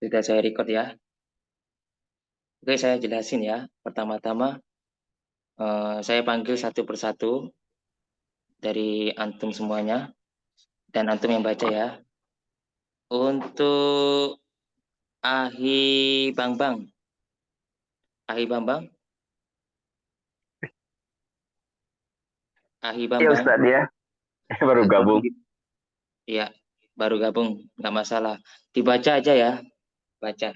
Sudah saya record ya. Oke, saya jelasin ya. Pertama-tama, saya panggil satu persatu dari antum semuanya. Dan antum yang baca ya. Untuk Ahi Bambang. Ahi Bambang. Ahi Iya Bambang. Ustadz ya, baru Tolong gabung. ya, baru gabung. Nggak masalah. Dibaca aja ya. Baca.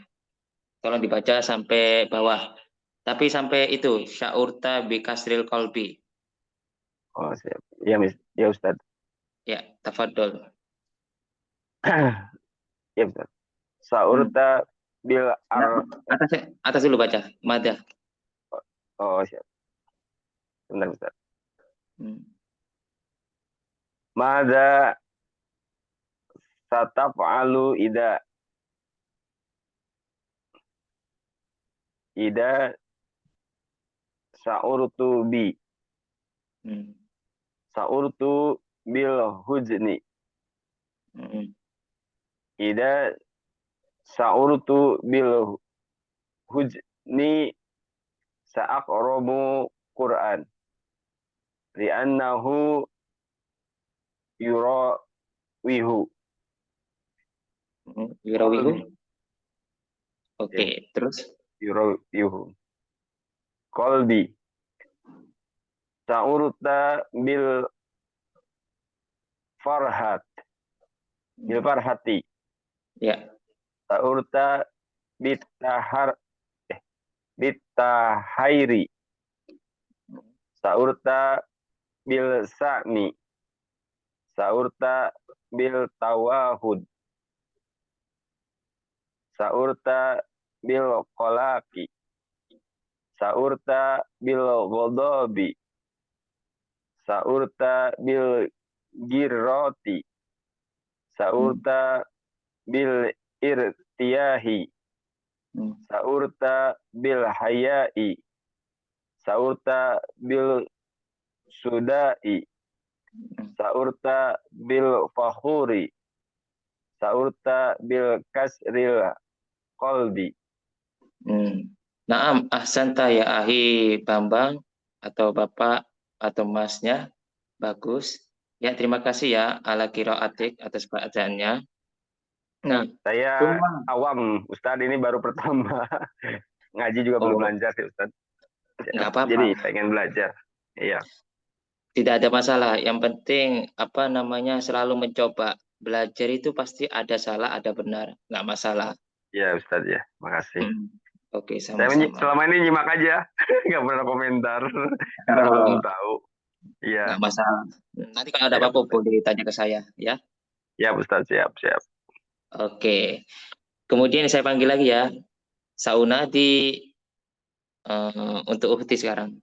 Tolong dibaca sampai bawah. Tapi sampai itu. Syaurta bikasril kolbi. Oh siap. Iya ya Ustadz. Ya, tafadol. Iya Ustadz. Saurta bil ar. Nah, atas atas dulu baca. Mada. Oh siap. Bentar Ustadz. Hmm. Mada sataf'alu ida saurtu bi. Hmm. Saurtu bil huzni. Hmm. Ida saurtu bil huzni sa'aqrabu Qur'an. Li'annahu yurawihu. Wirawihu. Qalbi. Oke, Ya, terus. yurawihu. Qalbi. Sa'urta farhat. Bil farhati. Ya. Sa'urta bitahar eh, bitahairi. Sa'urta bil sa'mi. Sa'urta bil tawahud. Sa'urta bil kolaki. Sa'urta bil godobi. Sa'urta bil girroti. Sa'urta bil irtiyahi. Sa'urta bil hayai. Sa'urta bil sudai. Sa'urta bil fakhuri. Sa'urta bil kasril qalbi. Naam, ahsanta ya Ahi Bambang atau Bapak atau Masnya. Bagus. Ya, terima kasih ya ala atik atas bacaannya. Nah, Saya cuma awam, Ustadz ini baru pertama. Ngaji juga belum oh, lancar sih Ustadz. nggak apa-apa. Jadi pengen belajar. Iya, Tidak ada masalah. Yang penting apa namanya selalu mencoba. Belajar itu pasti ada salah, ada benar. Nggak masalah. iya Ustadz ya. Makasih. Hmm. Oke, Saya sama-sama. selama ini nyimak aja, nggak pernah komentar karena belum Oh, tahu. Iya, nggak masalah. Nanti kalau ada siap apa-apa Ustadz. boleh tanya ke saya, ya. Siap Ustadz, siap, siap. Oke. Kemudian saya panggil lagi ya. Saunadi untuk Uhti sekarang.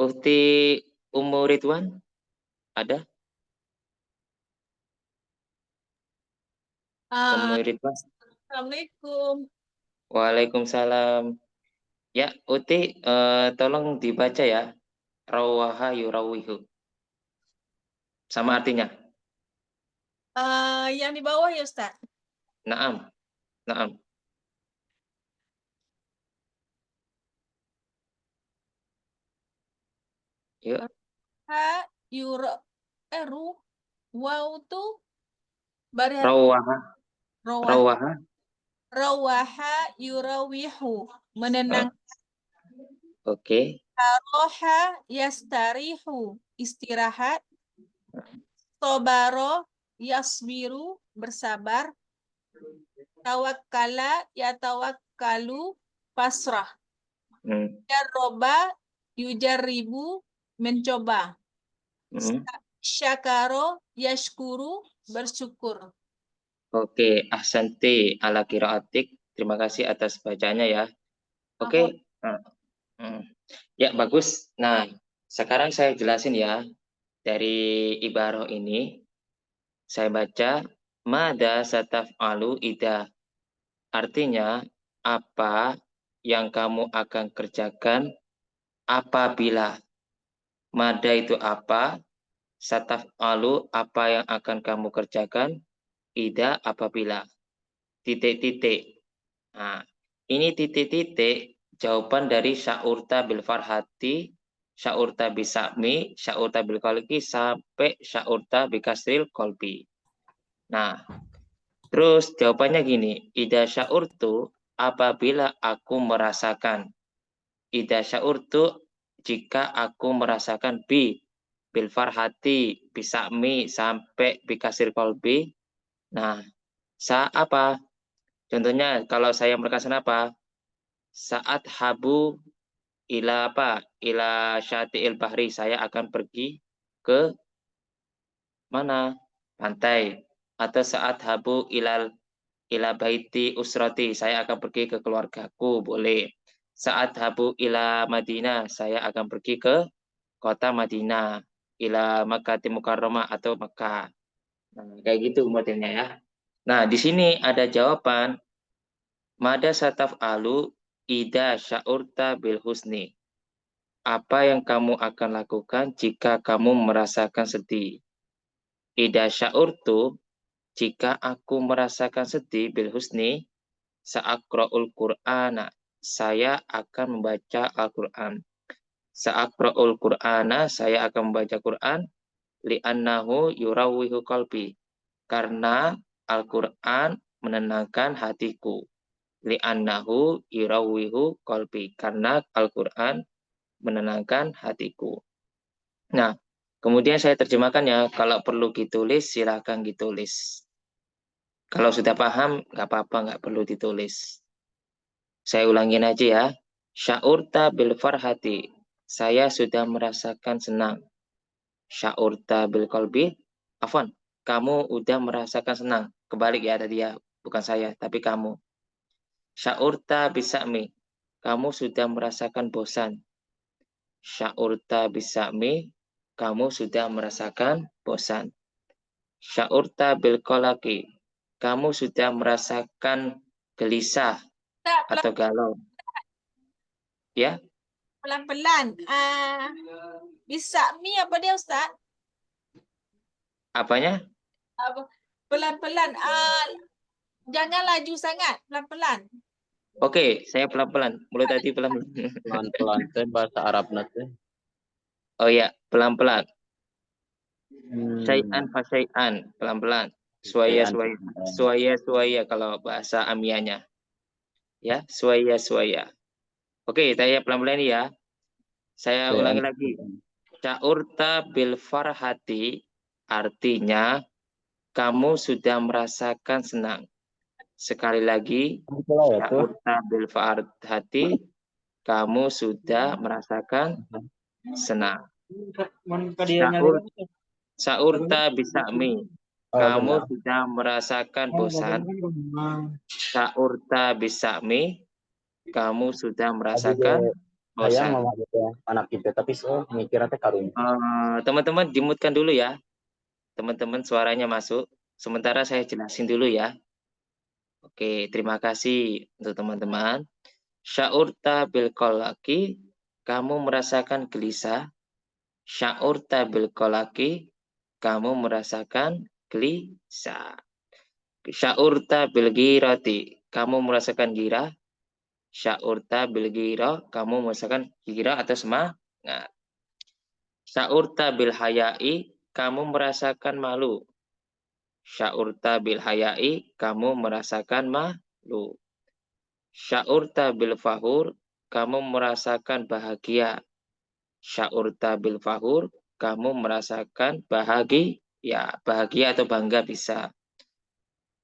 Uhti Umur Ridwan ada? Umur Ridwan. Assalamualaikum. Waalaikumsalam. Ya, Uti, tolong dibaca ya. Rawaha yurawihu. Sama artinya. Yang di bawah ya Ustaz. Naam, naam. Yuk. Ha yura ru wow tuh bari Rawaha, rawah rawaha. rawaha yurawihu menenang. Oke. Taroha yastarihu istirahat. Tobaro yasbiru bersabar. Tawakkala yatawakkalu pasrah. Jarroba yujarribu mencoba. Syakaro yashkuru bersyukur. Oke, ahsanti ala kiraatik. Terima kasih atas bacaannya ya. Oke. Ya, bagus. Nah, sekarang saya jelasin ya. Dari ibarah ini, saya baca, Mada sataf'alu ida. Artinya, apa yang kamu akan kerjakan apabila. Mada itu apa? Sataf'alu apa yang akan kamu kerjakan? Ida apabila. titik-titik. Nah, ini titik-titik jawaban dari sya'urta bil farhati, sya'urta bisa'mi, sya'urta bil qalbi sampai sya'urta bikasril qalbi. Nah, terus jawabannya gini, ida sya'urtu apabila aku merasakan. Ida sya'urtu jika aku merasakan bil farhati, bisa'mi sampai bikasril qalbi. Nah, apa? Contohnya kalau saya merasakan apa? Saat habu ila apa? Ila syati'il bahri, saya akan pergi ke mana? Pantai. Atau saat habu ila baiti usrati, saya akan pergi ke keluargaku, boleh. Saat habu ila Madinah, saya akan pergi ke kota Madinah. Ila Makkah Mukarramah atau Makkah. Nah, kayak gitu modelnya ya. Nah, di sini ada jawaban Mada sataf alu ida sya'urta bil husni. Apa yang kamu akan lakukan jika kamu merasakan sedih? Ida sya'urtu, jika aku merasakan sedih bil husni, sa'akra'ul Qur'ana, saya akan membaca Al-Qur'an. Sa'akra'ul Qur'ana, saya akan membaca Qur'an, li'annahu yurawwihu qalbi. Karena Al-Qur'an menenangkan hatiku. Li'annahu yurawwihu qalbi, karena Al-Qur'an menenangkan hatiku. Nah, kemudian saya terjemahkan ya, kalau perlu ditulis silakan ditulis. Kalau sudah paham nggak apa-apa, nggak perlu ditulis. Saya ulangin aja ya. Sya'urta bil farhati, saya sudah merasakan senang. Sya'urta bil qalbi, afwan, kamu udah merasakan senang. Kebalik ya tadi ya, bukan saya, tapi kamu. Sya'urta bisa'mi, kamu sudah merasakan bosan. Sya'urta bisa'mi, kamu sudah merasakan bosan. Sya'urta bil qalaqi, kamu sudah merasakan gelisah atau galau. Ya, Pelan-pelan. Bisa mi apa dia Ustaz? apanya? Pelan-pelan. Jangan laju sangat. Pelan-pelan. Oke, saya pelan-pelan. Mulai tadi pelan-pelan. Pelan-pelan teh bahasa Arab teh. Oh ya, pelan-pelan. Syai'an fa syai'an, pelan-pelan. Suaya kalau bahasa amianya. Ya, suaya. Oke, saya pelan-pelan ya. Saya ulangi lagi. Sya'urta bil farhati, artinya kamu sudah merasakan senang. Sekali lagi, sya'urta bil farhati, kamu sudah merasakan senang. Sya'urta bisa'mi, kamu sudah merasakan bosan. Sya'urta bisa'mi, kamu sudah merasakan bosan. Anak itu tapi mikirnya teh karung. Teman-teman dimutkan dulu ya. Teman-teman suaranya masuk. Sementara saya jelasin dulu ya. Oke, terima kasih untuk teman-teman. Sya'urta bil qalaqi, kamu merasakan gelisah. Sya'urta bil qalaqi, kamu merasakan gelisah. Sya'urta bil ghirati, kamu merasakan girah. Sya'urta bil ghirah, kamu merasakan girah atau semangat. Sya'urta bil hayai, kamu merasakan malu. Sya'urta bil hayai, kamu merasakan malu. Sya'urta bil fahur, kamu merasakan bahagia. Sya'urta bil fahur, kamu merasakan bahagia atau bangga bisa.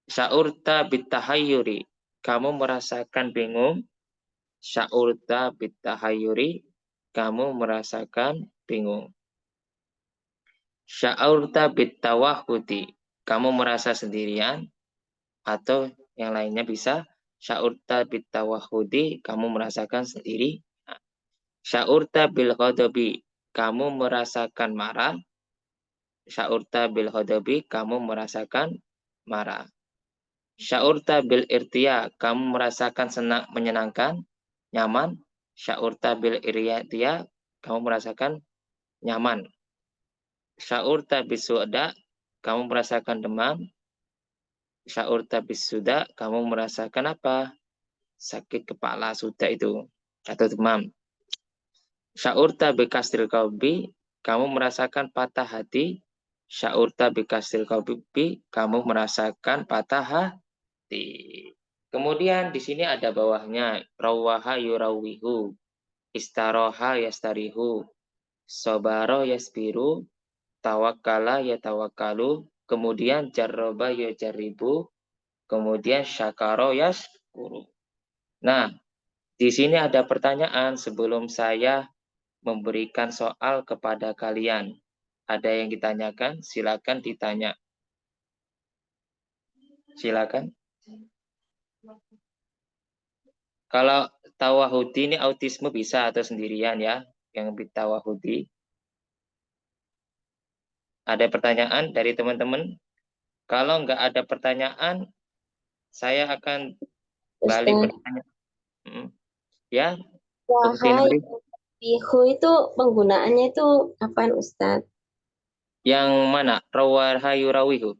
Sya'urta bitahayyuri, kamu merasakan bingung. Sya'urta bitahayyuri, kamu merasakan bingung. Sya'urta bitawahudi, kamu merasa sendirian. Atau yang lainnya bisa. Sya'urta bitawahudi, kamu merasakan sendiri. Sya'urta bil ghadabi, kamu merasakan marah. Sya'urta bil ghadabi, kamu merasakan marah. Sya'urta bil irtiya, kamu merasakan senang, menyenangkan, nyaman. Sya'urta bil irtiya, kamu merasakan nyaman. Sya'urta bis su'da, kamu merasakan demam. Sya'urta bisuda, kamu merasakan apa? Sakit kepala sudah itu atau demam. Sya'urta bikasril qalbi, kamu merasakan patah hati. Sya'urta bikasril qalbi, kamu merasakan patah hati. Kemudian di sini ada bawahnya rawaha yurawihu, istaroha yastarihu, sobaro yasbiru, tawakkala yatawakkalu, kemudian jarroba yajarribu, kemudian syakaro yaskuru. Nah, di sini ada pertanyaan sebelum saya memberikan soal kepada kalian. Ada yang ditanyakan? Silakan ditanya. Silakan. Kalau tawahudi ini autisme bisa atau sendirian ya, yang tawahudi. Ada pertanyaan dari teman-teman? Kalau nggak ada pertanyaan, saya akan balik Ustaz, bertanya. Ya, Ukti wahai Nuri. bihu itu penggunaannya itu kapan Ustaz? Yang mana? Rawahayu rawihu.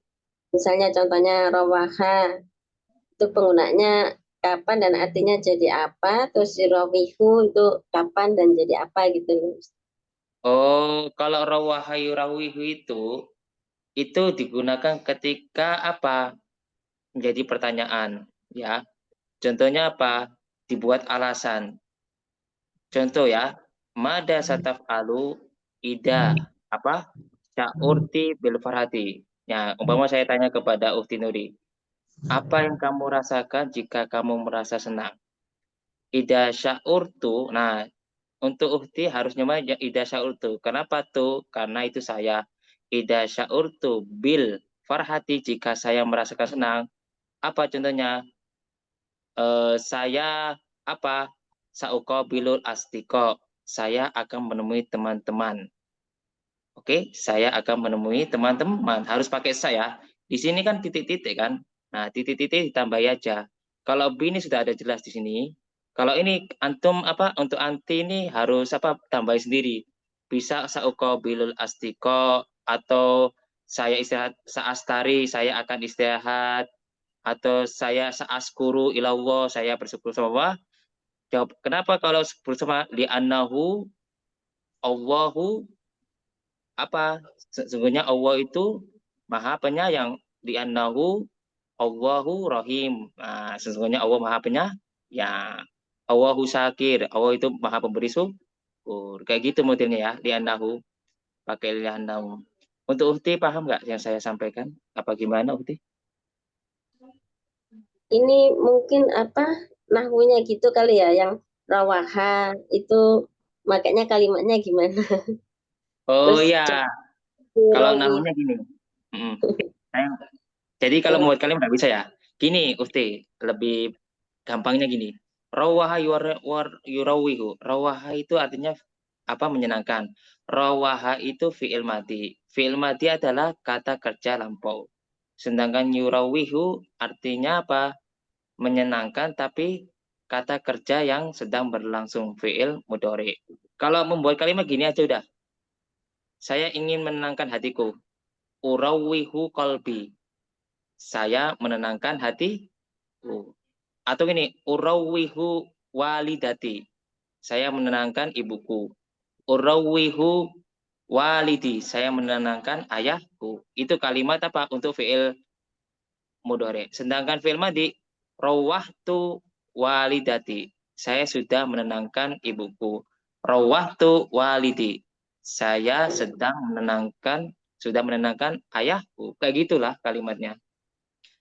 Misalnya contohnya rawaha, itu penggunaannya kapan dan artinya jadi apa? Terus rawihu itu kapan dan jadi apa gitu. Oh, kalau rawahayu rawihu itu digunakan ketika apa? Menjadi pertanyaan, ya. Contohnya apa? Dibuat alasan. Contoh ya, mada sataf alu ida apa? Sya'urti bil farhati. Ya, umpama saya tanya kepada Ukti Nuri, apa yang kamu rasakan jika kamu merasa senang? Ida sya'urtu. Nah, untuk Ukti harusnya ida sya'urtu. Kenapa tuh? Karena itu saya. Ida sya'urtu bil farhati, jika saya merasakan senang. Apa contohnya? Saya apa? Sauqabilul asdiqa. Saya akan menemui teman-teman. Oke, saya akan menemui teman-teman. Harus pakai saya. Di sini kan titik-titik kan. Nah, titik-titik ditambah aja. Kalau B ini sudah ada jelas di sini. Kalau ini antum apa untuk anti ini harus apa tambah sendiri. Bisa sauqabilul asdiqa atau saya istirahat saastari, saya akan istirahat, atau saya saaskuru ilallah, saya bersyukur sama Allah. Jawab, kenapa kalau bersama li'annahu Allahu apa? Sesungguhnya Allah itu Maha Penyayang. Li'annahu Allahu Rahim. Nah, sesungguhnya Allah Maha Penyayang. Ya, Allahu Syakir. Allah itu Maha Pemberi syukur. Kayak gitu modelnya ya, li'annahu. Pakai li'annahu. Untuk Uhti paham nggak yang saya sampaikan? Apa gimana Uhti? Ini mungkin apa nahwunya gitu kali ya, yang rawaha itu makanya kalimatnya gimana? Oh Terus ya, kalau rawi. nahunya gini. Mm. Jadi kalau Oh, membuat kalimat nggak bisa ya. Gini, Uhti, lebih gampangnya gini. Rawaha yurawihu. Rawaha itu artinya apa? Menyenangkan. Rawaha itu fi'il madi. Fi'il madi adalah kata kerja lampau. Sedangkan yurawihu artinya apa? Menyenangkan tapi kata kerja yang sedang berlangsung, fi'il mudhari. Kalau membuat kalimat gini aja udah. Saya ingin menenangkan hatiku. Urawihu qalbi. Saya menenangkan hatiku. Atau gini, urawihu walidati. Saya menenangkan ibuku. Urawihu walidi. Saya menenangkan ayahku. Itu kalimat apa? Untuk fi'il mudhari. Sedangkan fi'il madi, rawahtu walidati. Saya sudah menenangkan ibuku. Rawahtu walidi. Saya sudah menenangkan ayahku. Kayak gitulah kalimatnya.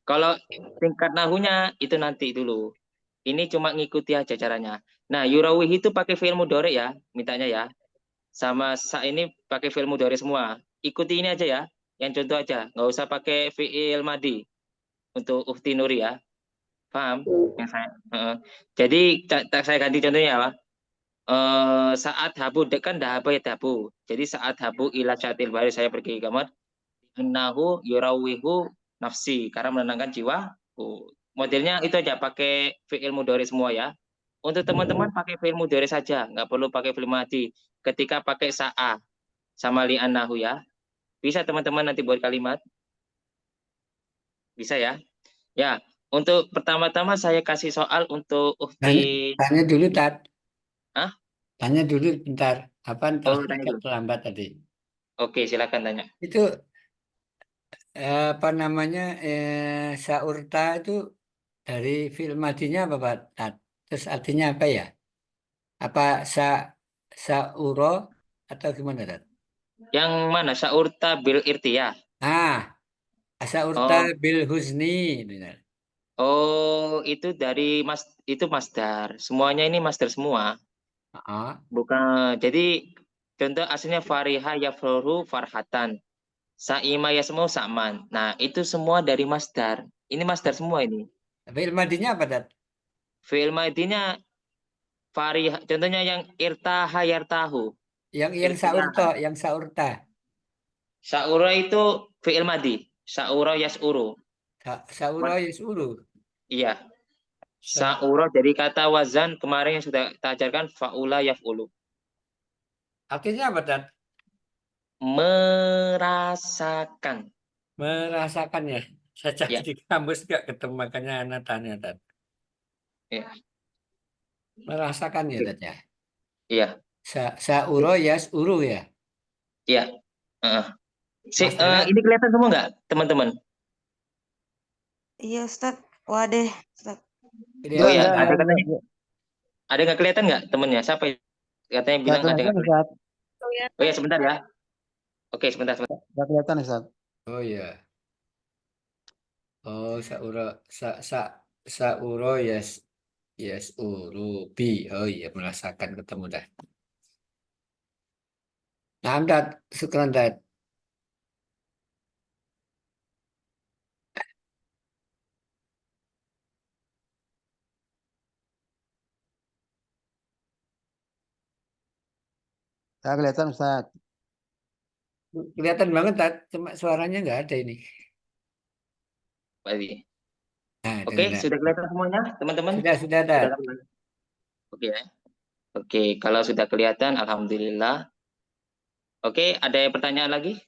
Kalau tingkat nahunya itu nanti dulu. Ini cuma ngikuti aja caranya. Nah, yurawih itu pakai fi'il mudhari ya, mintanya ya. Sama sa ini pakai fi'il mudhari semua. Ikuti ini aja ya. Yang contoh aja, nggak usah pakai fi'il madi untuk Ukti Nuri ya. Paham? Yang saya, jadi saya ganti contohnya ya, Pak. Saat habu kan dahaba ya dahabu. Jadi saat habu ila syatil bari, saya pergi ke kamar. Innahu yurawihu nafsi, karena menenangkan jiwa. Modelnya itu aja pakai fi'il mudhari semua ya. Untuk teman-teman pakai fi'il mudhari saja, nggak perlu pakai fi'il madi. Ketika pakai sa'a sama li'annahu ya. Bisa teman-teman nanti buat kalimat. Bisa ya. Ya, untuk pertama-tama saya kasih soal untuk Tanya, Ukti. tanya dulu, Tat. Hah? Tanya dulu bentar. Apa Oh, terus tanya agak dulu. terlambat tadi? Oke, silakan tanya. Itu apa namanya saurta itu dari film madinya apa Pak Tat? Terus artinya apa ya? Apa sauro atau gimana Tat? Yang mana? Saurta bil irtiyah. Ah, saurta Oh, bil huzni. Benar. oh, itu dari itu masdar. Semuanya ini masdar semua. Ah, Bukan. Jadi contoh aslinya fariha yafrohu farhatan. Sa'ima yasmu sa'man. Nah, itu semua dari masdar. Ini masdar semua ini. film madinya apa Tat? Fi'il madinya fariha. Contohnya yang irtaha yartahu. Yang Irtiyaha. yang saurta. Sa'ura itu fi'il madi. Sa'ura yas'uru. Sauro yasuru. Iya. Sa- Sa'ura dari kata wazan kemarin yang sudah kita ajarkan fa'ula yaf'ulu. Artinya apa Tat? Merasakan. Merasakan ya. Saya cari Ya, di kampus nggak ketemu makanya anak tanya Tat. ya, Merasakan ya oke. Tat ya. Iya, Sauro uru ya. iya. Heeh. Mas Dara, Ini kelihatan semua nggak, teman-teman? Iya, Ustaz. Waduh, Ustaz. Oh kelihatan ya, nggak? ada katanya. Ada nggak kelihatan nggak temennya? Siapa yang katanya bilang ada nggak kelihatan? Oh ya, sebentar ya. Oke, sebentar, sebentar. Nggak kelihatan Ustaz. Oh iya. Oh sa sauro urubi. Oh iya merasakan ketemu dah. Nah, Tat, syukran Tat. Nggak kelihatan Ustaz. Kelihatan banget Tat, cuma suaranya nggak ada ini. Baik. Nah, Oke, dengar. sudah kelihatan semuanya, teman-teman? Sudah Sudah Tat. kelihatan. Oke ya. Oke, kalau sudah kelihatan, alhamdulillah. Oke, ada pertanyaan lagi?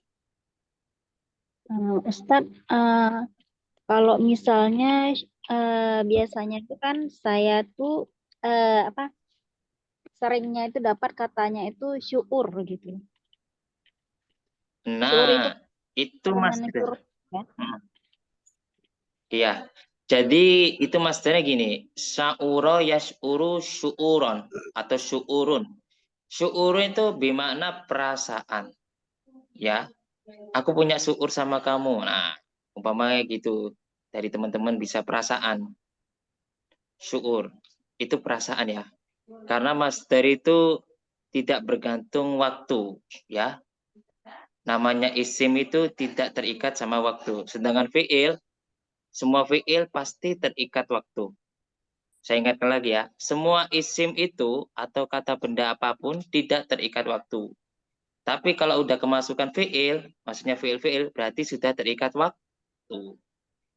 Ustadz, kalau misalnya biasanya itu kan saya tuh apa seringnya itu dapat katanya itu syukur gitu. Syukur itu Nah, itu dengan master. huruf ya. Iya. Jadi itu masternya gini, sa'uro yas'uru syu'uron atau syu'urun. Syu'urun itu bermakna perasaan. Ya, aku punya syukur sama kamu. Nah, umpamanya gitu. Dari teman-teman bisa perasaan. Syukur. Itu perasaan ya. Karena master itu tidak bergantung waktu. Ya, namanya isim itu tidak terikat sama waktu. Sedangkan fi'il, semua fi'il pasti terikat waktu. Saya ingatkan lagi ya, semua isim itu atau kata benda apapun tidak terikat waktu. Tapi kalau udah kemasukan fi'il, maksudnya fi'il berarti sudah terikat waktu.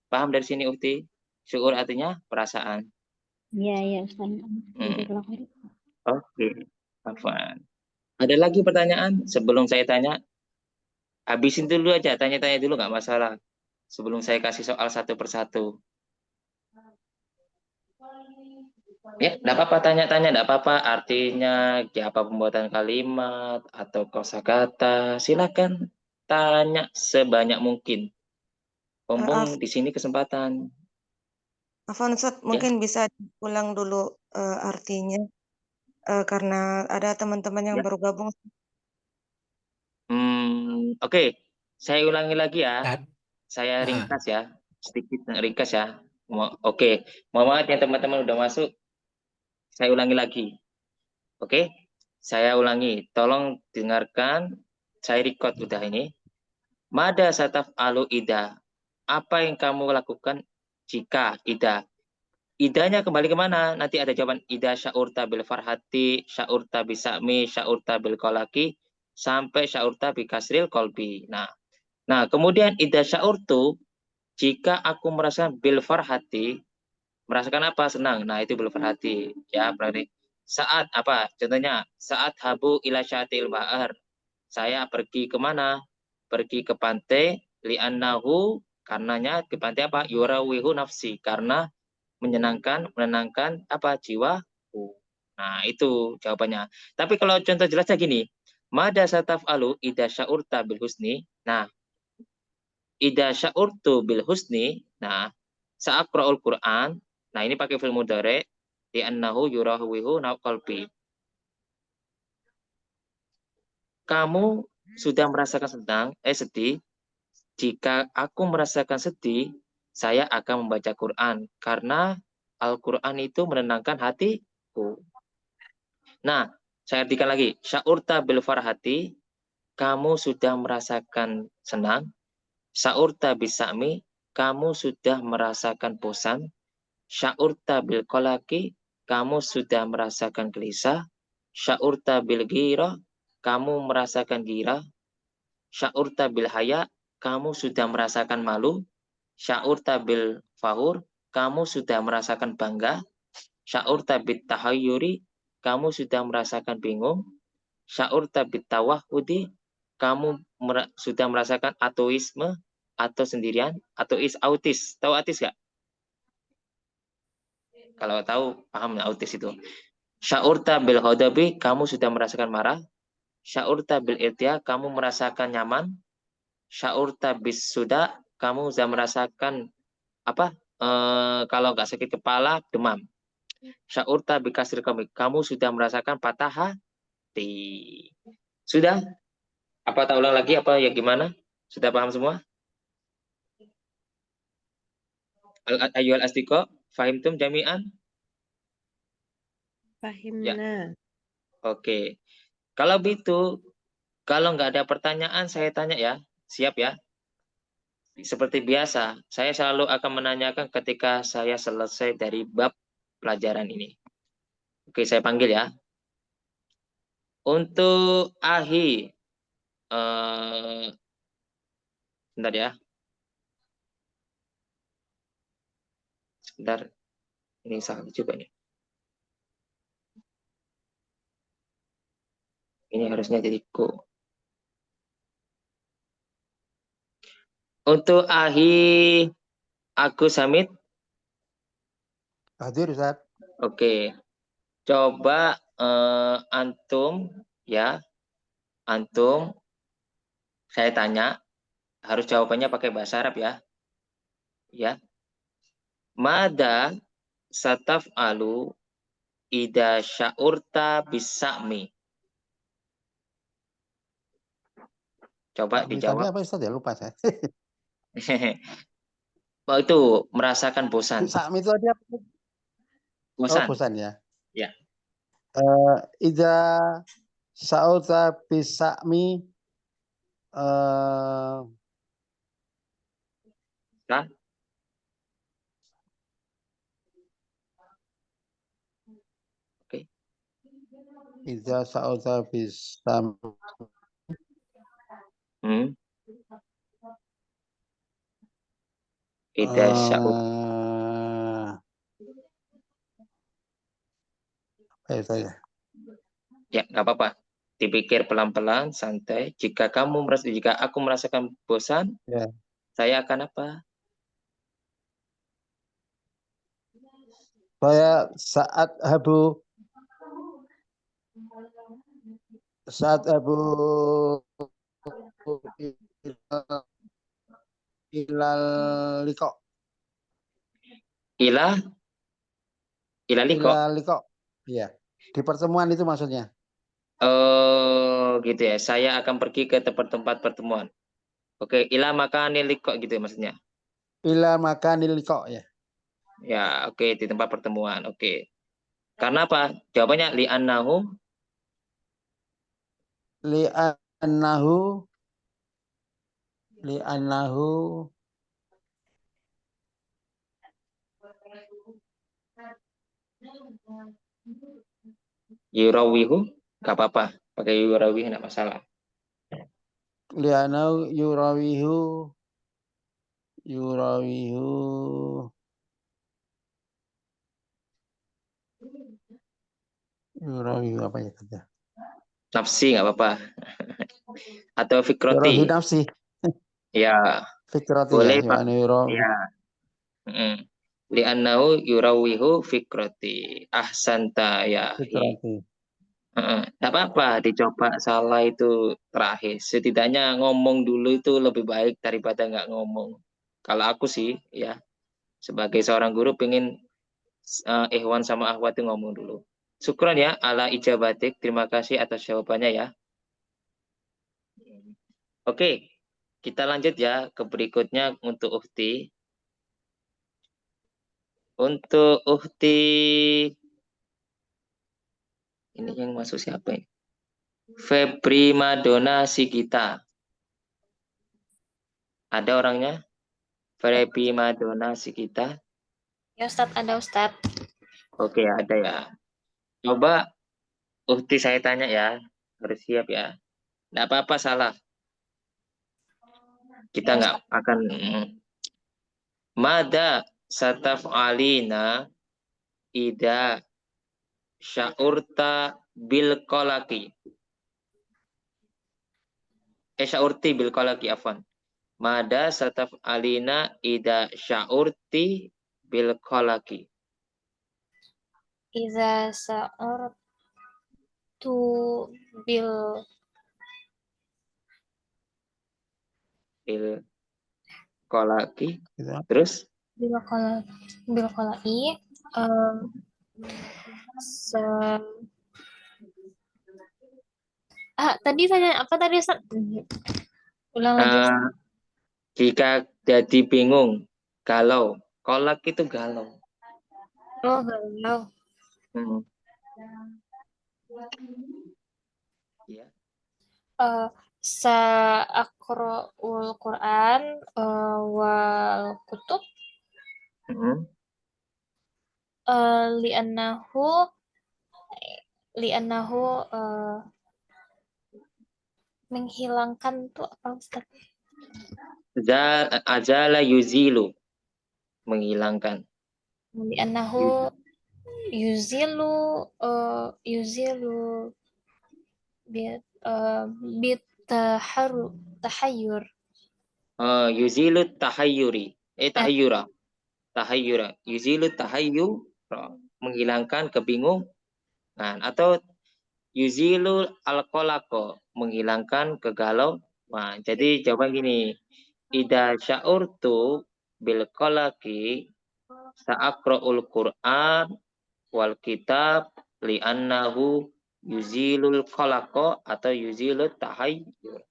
Paham dari sini Ukti? Syukur artinya perasaan. Iya, iya, Ustadz. Oke, Afwan. Ada lagi pertanyaan sebelum saya tanya? Habisin dulu aja, tanya-tanya dulu nggak masalah. Sebelum saya kasih soal satu persatu. Ya, enggak apa-apa, tanya-tanya, enggak apa-apa. Artinya, ya apa pembuatan kalimat, atau kosakata. Silakan tanya sebanyak mungkin. Mumpung di sini kesempatan. Afwan, Ustaz, Ya, mungkin bisa ulang dulu artinya karena ada teman-teman yang ya. baru gabung. Oke. Saya ulangi lagi ya. Tat. Saya Ah, ringkas ya. Sedikit ringkas ya. Oke. Mohon maaf ya teman-teman udah masuk. Saya ulangi lagi. Oke. Saya ulangi. Tolong dengarkan. Saya record udah ini. Mada sataf alu ida. Apa yang kamu lakukan jika ida? Idanya kembali kemana? Nanti ada jawaban ida syaurta bil farhati, syaurta bisami, syaurta bil kolaki, sampai syaurta bi kasril kolbi. Nah, kemudian ida syaurtu, jika aku merasakan bil farhati, merasakan apa? Senang. Nah, itu bil farhati. Ya, berarti saat apa? Contohnya, saat habu ila syatil bahar. Saya pergi kemana? Pergi ke pantai, li'annahu Karenanya diganti apa? Yurawihu nafsi, karena menenangkan apa? Jiwaku. Nah, itu jawabannya. Tapi kalau contoh jelasnya gini, mada sataf'alu idza sya'urta bil husni. Nah, idza sya'urtu bil husni. Nah, sa'aqra'ul Qur'an. Nah, ini pakai fi'il mudhari' di annahu yurawihu qalbi. Kamu sudah merasakan sedih. Jika aku merasakan sedih, saya akan membaca Quran karena Al-Quran itu menenangkan hatiku. Nah, saya artikan lagi, sya'urta bil farhati, kamu sudah merasakan senang. Sya'urta bisa'mi, kamu sudah merasakan bosan. Sya'urta bil qalaqi, kamu sudah merasakan gelisah. Sya'urta bil ghirah, kamu merasakan girah. Sya'urta bil haya, kamu sudah merasakan malu. Sya'urta bil fahur, kamu sudah merasakan bangga. Sya'urta bit tahayyuri, kamu sudah merasakan bingung. Sya'urta bit tawahudi, kamu sudah merasakan ateisme atau sendirian, atau autis. Tahu autis gak? Kalau tahu, paham autis itu. Sya'urta bil ghadabi, kamu sudah merasakan marah. Sya'urta bil irtiya, kamu merasakan nyaman. Sya'urta bis suda, kamu sudah merasakan apa? Kalau nggak sakit kepala, demam. Sya'urta bi kasril qalbi, kamu sudah merasakan patah hati. Sudah? Apa tak ulang lagi apa ya gimana? Sudah paham semua? Ayyuhal asdiqa, fahimtum jami'an? Fahimna. Oke. Kalau begitu, kalau nggak ada pertanyaan, saya tanya ya. Siap ya? Seperti biasa, saya selalu akan menanyakan ketika saya selesai dari bab pelajaran ini. Oke, saya panggil ya. Untuk Ahi, bentar ya. Sebentar, ini salah juga nih. Ini harusnya jadi ku. Untuk Ahi Agus Hamid, Hadir Ustaz. oke. Coba antum ya, antum saya tanya, harus jawabannya pakai bahasa Arab ya. Ya. Mada sataf'alu ida sya'urta bisa'mi. Coba Misalnya dijawab. apa Ustaz ya? Lupa saya. Oh, itu merasakan bosan. Sa'mi itu tadi apa? Oh, Bosan. bosan ya. Ya. Ida sa'uta bisa'mi Kan? Oke. Ida sa'uta bisa'mi Ida sya'ur. saya. Ya, nggak apa-apa. Dipikir pelan-pelan, santai. Jika aku merasakan bosan, Ya. saya akan apa? Saya saat habu ilal liko. Ilah liko. Iya. Di pertemuan itu maksudnya. Oh, gitu ya. Saya akan pergi ke tempat-tempat pertemuan. Oke, ilah makanil liko gitu ya maksudnya. Ila makanil liko ya. Ya, oke, di tempat pertemuan. Oke. Karena apa? Jawabannya li'annahu yurawihu. Gak apa-apa. Pakai yurawihu enggak masalah. Li'annahu yurawihu apa ya kata? Nafsi nggak apa-apa. Atau Yurawihu fikroti. nafsi. Ya. Fikrati Boleh ya, yani yurawi. ya. Li'annahu yurawihu fikrati. Ahsanta ya. Fikrati. Nggak apa-apa, dicoba salah itu terakhir. Setidaknya ngomong dulu itu lebih baik daripada nggak ngomong. Kalau aku sih, ya, sebagai seorang guru pengen Ikhwan sama akhwat itu ngomong dulu. Syukron ya ala ijabatik. Terima kasih atas jawabannya ya. Oke, kita lanjut ya ke berikutnya untuk Uhti. Untuk Uhti, ini yang masuk siapa ini? Febri Madonna Sigita. Ada orangnya? Febri Madonna Sigita. Ya Ustadz, ada Ustadz. Oke, ada ya. Coba Uhti saya tanya ya. Harus siap ya. Nggak apa-apa salah. Kita Ya, nggak akan... Mada sataf'alina ida sya'urta bil kolaki. Sya'urti bil kolaki, afwan. Mada sataf'alina ida sya'urti bil kolaki. Iza sa'ur tu bil Bil kolaki. Gitu. Terus? bil kolai tadi tanya apa tadi Ustaz? Ulang lagi. Jika jadi bingung, galau. Kolak itu galau. Oh, galau. Ya. Sa'aqra'ul Quran wal kutub li'annahu menghilangkan tuh apa Ustaz? Azala yuzilu, menghilangkan. Li'annahu yuzilu bit tahayyur. Yuzilu tahayyuri. Tahayyura. Tahayyura. Yuzilu tahayyur, menghilangkan kebingungan. Atau yuzilu al-qalaqo, menghilangkan kegalau. Nah, jadi jawaban gini. Ida sya'urtu bil qalaqi sa'aqra'ul Qur'an wal kitab li'annahu yuzilul qalaqo atau yuzilut tahayyur.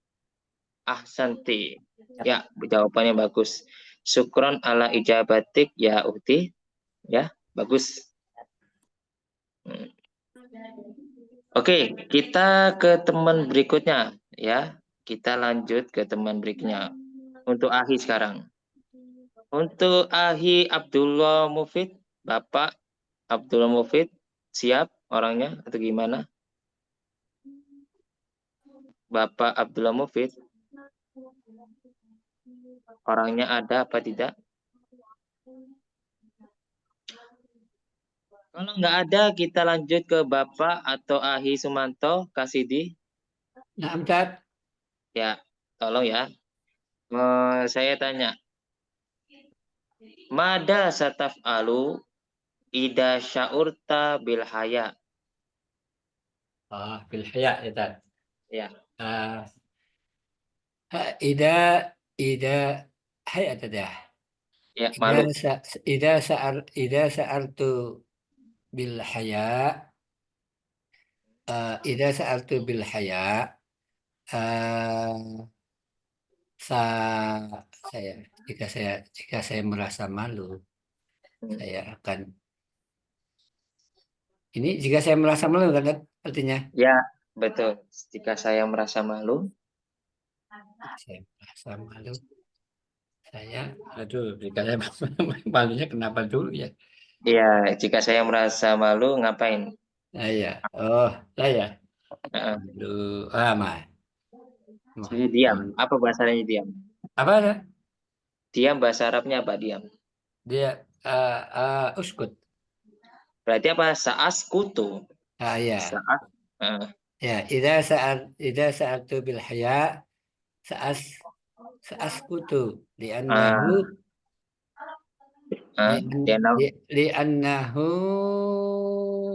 Ahsanti. Ya, jawabannya bagus. Syukron ala ijabatik ya Uhti. Ya, bagus. Oke, kita ke teman berikutnya ya. Kita lanjut ke teman berikutnya. Untuk Ahi sekarang. Untuk Ahi Abdullah Mufid, Bapak Abdullah Mufid, siap orangnya atau gimana? Bapak Abdullah Mufid, orangnya ada apa tidak? Kalau nggak ada, kita lanjut ke Bapak atau Ahi Sumanto, Kasidi. Nah, Ustaz. Ya, tolong ya. Saya tanya. Mada sataf'alu ida sya'urta bil haya. Bil haya ya Ustaz. Ya. Ida haya tadi. Ya, malu. Ida sa'artu bil haya. Ida sa'artu bil haya. Jika saya merasa malu, saya akan jika saya merasa malu kan artinya? Ya, betul. Jika saya merasa malu, jika saya malunya kenapa dulu ya? Iya, jika saya merasa malu ngapain? Saya. Aduh, Jadi diam. Apa bahasanya diam? Apa? Diam bahasa Arabnya apa diam? Dia uskut. Berarti apa? Sa'askutu. Ya. Saat. Ya, idza sa'altu bil haya sa'askutu Ah, li'annahu dia tahu. li'annahu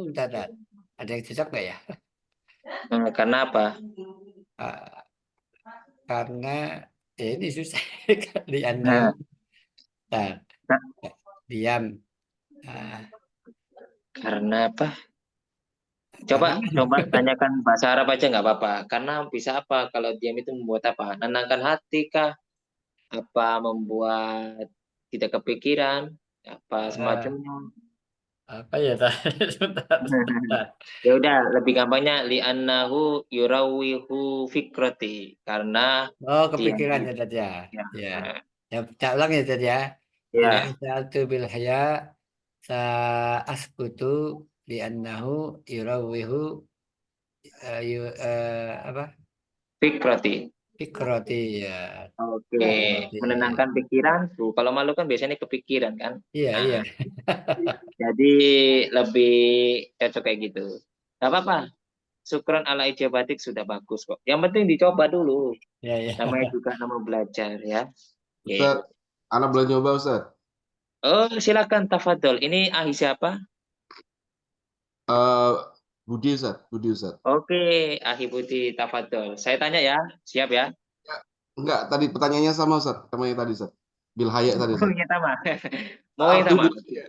bentar, bentar. Ada yang cocok nggak ya? Karena apa? Ah, karena ini susah li'annahu Nah, bentar, nah, diam. Ah, karena apa? Coba karena tanyakan bahasa Arab aja nggak apa-apa. Karena bisa apa kalau diam itu membuat apa? Menenangkan hati kah? Apa membuat tidak kepikiran? Apa semacamnya? apa ya tadi? Bentar, bentar. Ya udah, lebih gampangnya li'annahu yurawihu fikrati. Karena Oh, dia kepikiran ya tadi ya. ya, Ya. Ya, tak ulang ya tadi ya. Jadi ya, satu bil haya sa askutu li'annahu yurawihu apa? fikrati. Fikroti ya. Oke, Fikroti. menenangkan pikiran tuh. Kalau malu kan biasanya kepikiran kan. Iya, iya. Nah, jadi lebih cocok kayak gitu. Gak apa-apa. Syukron ala ijabatik sudah bagus kok. Yang penting dicoba dulu. Iya, iya. Namanya juga nama belajar ya. Oke. Ustaz, anak boleh nyoba Ustaz. Oh, silakan tafadhol. Ini ahli siapa? Eh, Budi Ustaz, Budi Ustaz. Oke, ahli Budi tafadhol. Saya tanya ya. Siap ya? Enggak, tadi pertanyaannya sama Ustaz, sama yang tadi Ustaz. Bil haya tadi Oh, Ustaz. yang sama. Mau yang Artu sama. bil haya.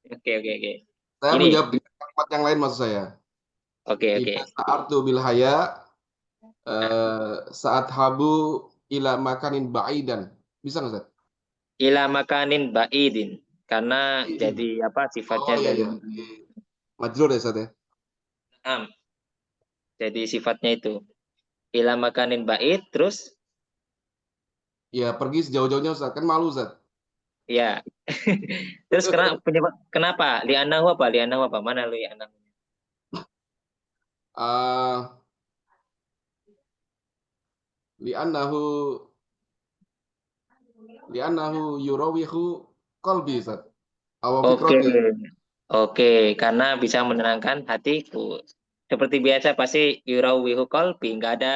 Oke, oke, oke. Saya Ini. menjawab dengan kalimat yang lain maksud saya. Oke, oke. Ida artu bil haya saat habu ila makanin ba'idan. Bisa nggak Ustaz? Ila makanin ba'idin. Karena Baidin. jadi apa sifatnya Oh iya dari iya. Majrur ya Ustaz ya. am. Jadi sifatnya itu. Ila makanin ba'id terus Ya pergi sejauh-jauhnya Ustaz, kan malu Ustaz. ya. Terus kenapa? Li'anahu apa? Li'anahu apa? Mana li'anahu? Eh, li'annahu yurawihu qalbi Ustaz. Awa Oke. fikrati. Oke, karena bisa menenangkan hatiku. Seperti biasa pasti yurawihu qalbi, nggak ada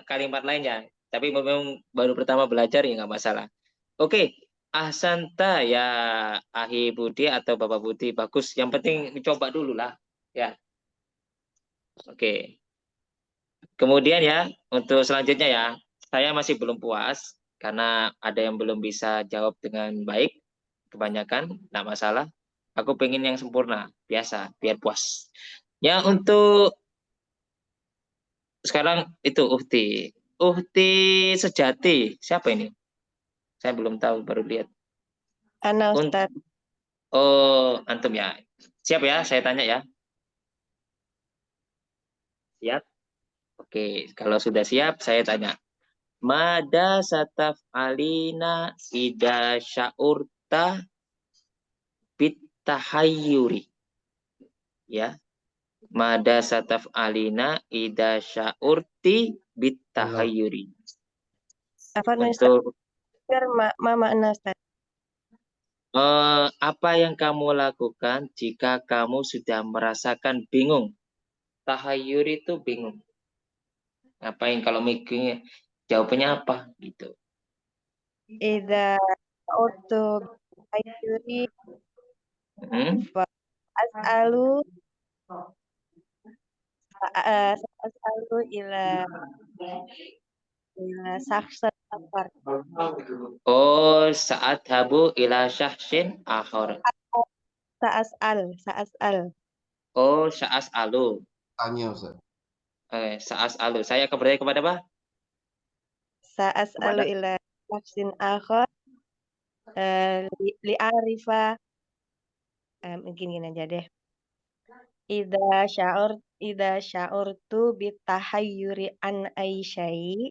kalimat lainnya. Tapi memang baru pertama belajar ya nggak masalah. Oke, ahsanta ya Ahi Budi atau Bapak Budi bagus. Yang penting dicoba dulu lah. Ya, oke. Kemudian ya, untuk selanjutnya ya, saya masih belum puas karena ada yang belum bisa jawab dengan baik. Kebanyakan, nggak masalah. Aku pengen yang sempurna, biasa, biar puas. Ya, untuk sekarang itu Uhti. Uhti sejati, siapa ini? Saya belum tahu, baru lihat. Ana Un- Ustaz. Oh, antum ya. Siap ya, saya tanya ya. Siap? Oke, kalau sudah siap, saya tanya. Mada sataf alina ida syaurta bitahayyuri. Ya. Mada sataf alina ida syaurti bitahayyuri. Apa nih Ustaz? Untuk Biar makna Ustaz. apa yang kamu lakukan jika kamu sudah merasakan bingung? Tahayyuri itu bingung. Ngapain kalau mikirnya? Jawabannya apa? Gitu. Idza utu ayuri Hmm? as'alu as'alu ila syakhsan akhar. Oh, saat habu ila syahsin akhor. Sa'as'al. Oh, sa'as alu. Tanya Ustaz. Sa'as alu. Saya bertanya kepada apa? Sa'as'alu Kepada ila syakhsin akhar li'arifa mungkin gini aja deh. Idza sya'urtu bitahayyuri an aisyai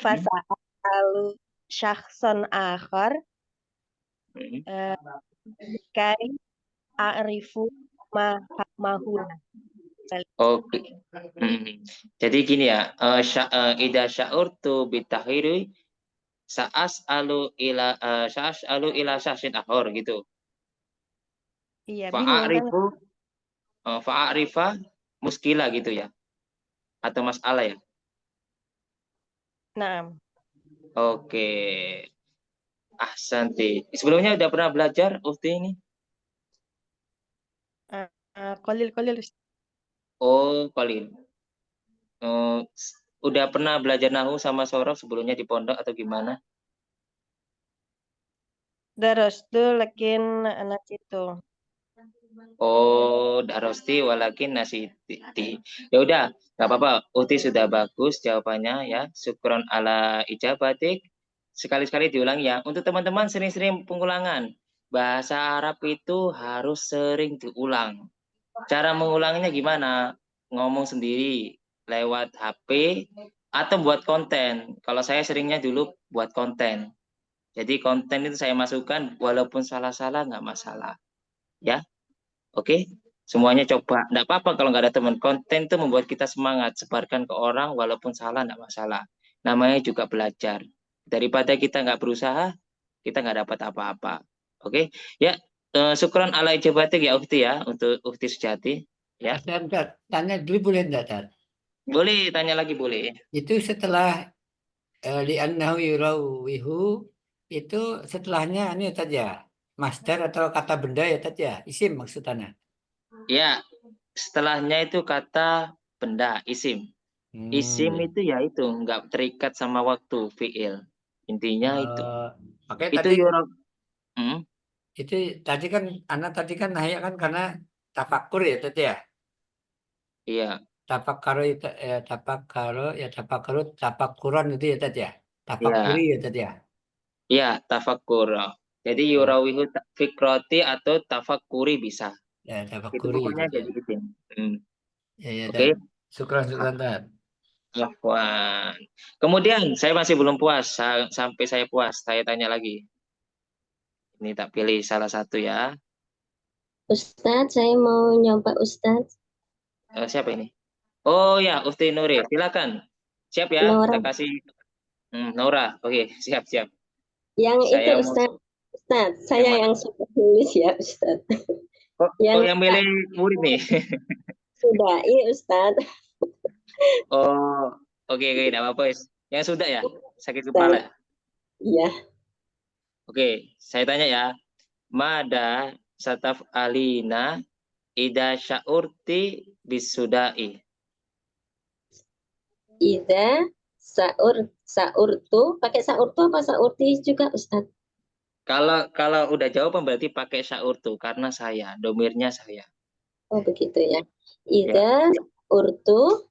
fasa'alu syakhsan akhar Hmm. kai a'rifu mahula. Oke. Hmm. Jadi gini ya, ida sya'urtu bitahiri sa'as alu ila syahsin akhor gitu. Iya, bingung kan? Fa'arifa muskila gitu ya. Atau masalah ya. Nah, Oke. Ahsanti. Sebelumnya udah pernah belajar Ufti ini? Kolil Ustaz. Oh, Kolin. Udah pernah belajar nahu sama Sorof sebelumnya di pondok atau gimana? Darastu lakin nasitu. Oh, darosti walakin nasiti. Ya udah, nggak apa-apa. Uti sudah bagus jawabannya ya. Syukron ala ijabatik. Sekali-sekali diulang ya. Untuk teman-teman sering-sering pengulangan. Bahasa Arab itu harus sering diulang. Cara mengulangnya gimana? Ngomong sendiri lewat HP atau buat konten. Kalau saya seringnya dulu buat konten. Jadi konten itu saya masukkan walaupun salah-salah nggak masalah. Ya. Oke, semuanya coba. Nggak apa-apa kalau nggak ada teman. Konten itu membuat kita semangat. Sebarkan ke orang walaupun salah nggak masalah. Namanya juga belajar. Daripada kita nggak berusaha, kita nggak dapat apa-apa. Oke, ya. Syukron ala ijabatik ya Ukti ya, untuk Ukti Sujati. Ya, Ustaz, tanya dulu boleh enggak, Ustaz? boleh tanya lagi boleh. Itu setelah li'annahu yurawihu, itu setelahnya ini saja. Master atau kata benda ya tadi ya, isim maksudnya. Ya, setelahnya itu kata benda, isim. Isim itu ya itu nggak terikat sama waktu, fiil. Intinya itu. Oke, Itu tadi yurab. itu tadi kan anak tadi kan nanya kan karena tafakur ya tadi ya. Iya. Tafakkaru itu tafakuran itu ya tadi ya. Tafakuri ya tadi ya. Iya, tafakkur. Jadi yurawihu fikroti atau tafakuri bisa. Ya, Itu tafakuri pokoknya itu. jadi isim. Ya, Oke. Syukran, Tad. Afwan. Kemudian saya masih belum puas. Sampai saya puas, saya tanya lagi. Ini tak pilih salah satu ya. Ustadz, saya mau nyoba Ustadz. Siapa ini? Oh ya, Ufti Nuri. Silakan. Siap ya? Nora. Kita kasih Nora. Oke, siap. Yang itu Saya Ustadz, saya yang sudah tulis ya Ustadz. yang milih murid nih. Sudah, iya Ustadz. Oh, oke, tidak apa-apa. Yang sudah ya? Sakit kepala. Iya. Oke, saya tanya ya. Mada sataf alina ida sya'urti bisudai. Ida saurtu, pakai saurtu apa saurti juga Ustadz? Kalau udah jawaban berarti pakai sya'urtu karena saya, domirnya saya. Oh begitu ya. Ida urtu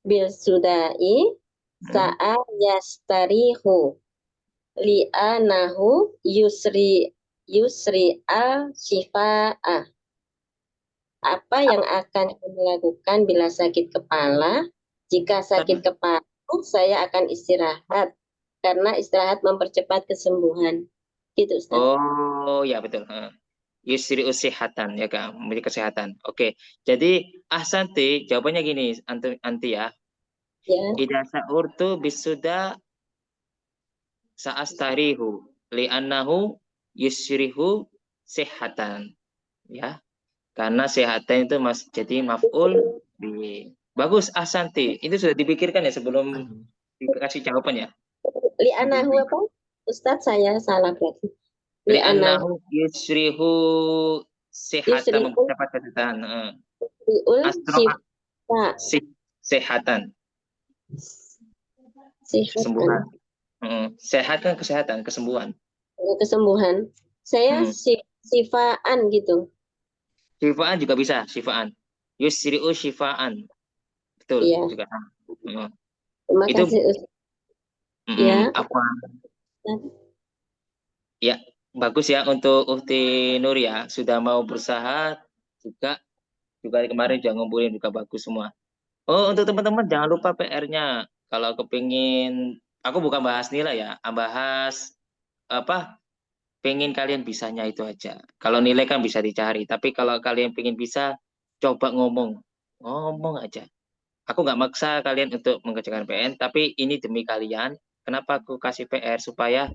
bil sudai sa'a yastarihu li'anahu yusri al shifa'ah. Apa yang akan saya lakukan bila sakit kepala? Jika sakit kepala, saya akan istirahat karena istirahat mempercepat kesembuhan. Gitu Ustaz. Oh ya betul. Yusri usihatan ya Kak, memiliki kesehatan. Oke. Jadi ahsanti jawabannya gini anti ya. Ida sa'urtu bisuda sa'astarihu li'annahu yusrihu sehatan. Ya. Karena sehatan itu jadi maf'ul bi. Bagus ahsanti. Itu sudah dipikirkan ya sebelum dikasih jawaban ya. Li'anahu apa? Ustadz saya salah berarti. Li'annahu yusrihu sehatan mempercepat kesehatan. Sehatan. Kesembuhan. Sehat kan kesehatan, kesembuhan. Kesembuhan. Saya sifaan gitu. Sifaan juga bisa, sifaan. Yusri'u sifaan. Betul, juga sama. Terima kasih Ustaz. Ya. Apa? Ya, bagus ya untuk Ufti Nur ya, sudah mau berusaha juga kemarin juga ngumpulin juga bagus semua. Oh, untuk teman-teman jangan lupa PR-nya. Kalau kepingin, aku bukan bahas nilai ya, bahas apa? Pengen kalian bisanya itu aja. Kalau nilai kan bisa dicari, tapi kalau kalian pengen bisa, coba ngomong aja. Aku nggak maksa kalian untuk mengerjakan PN, tapi ini demi kalian. Kenapa aku kasih PR supaya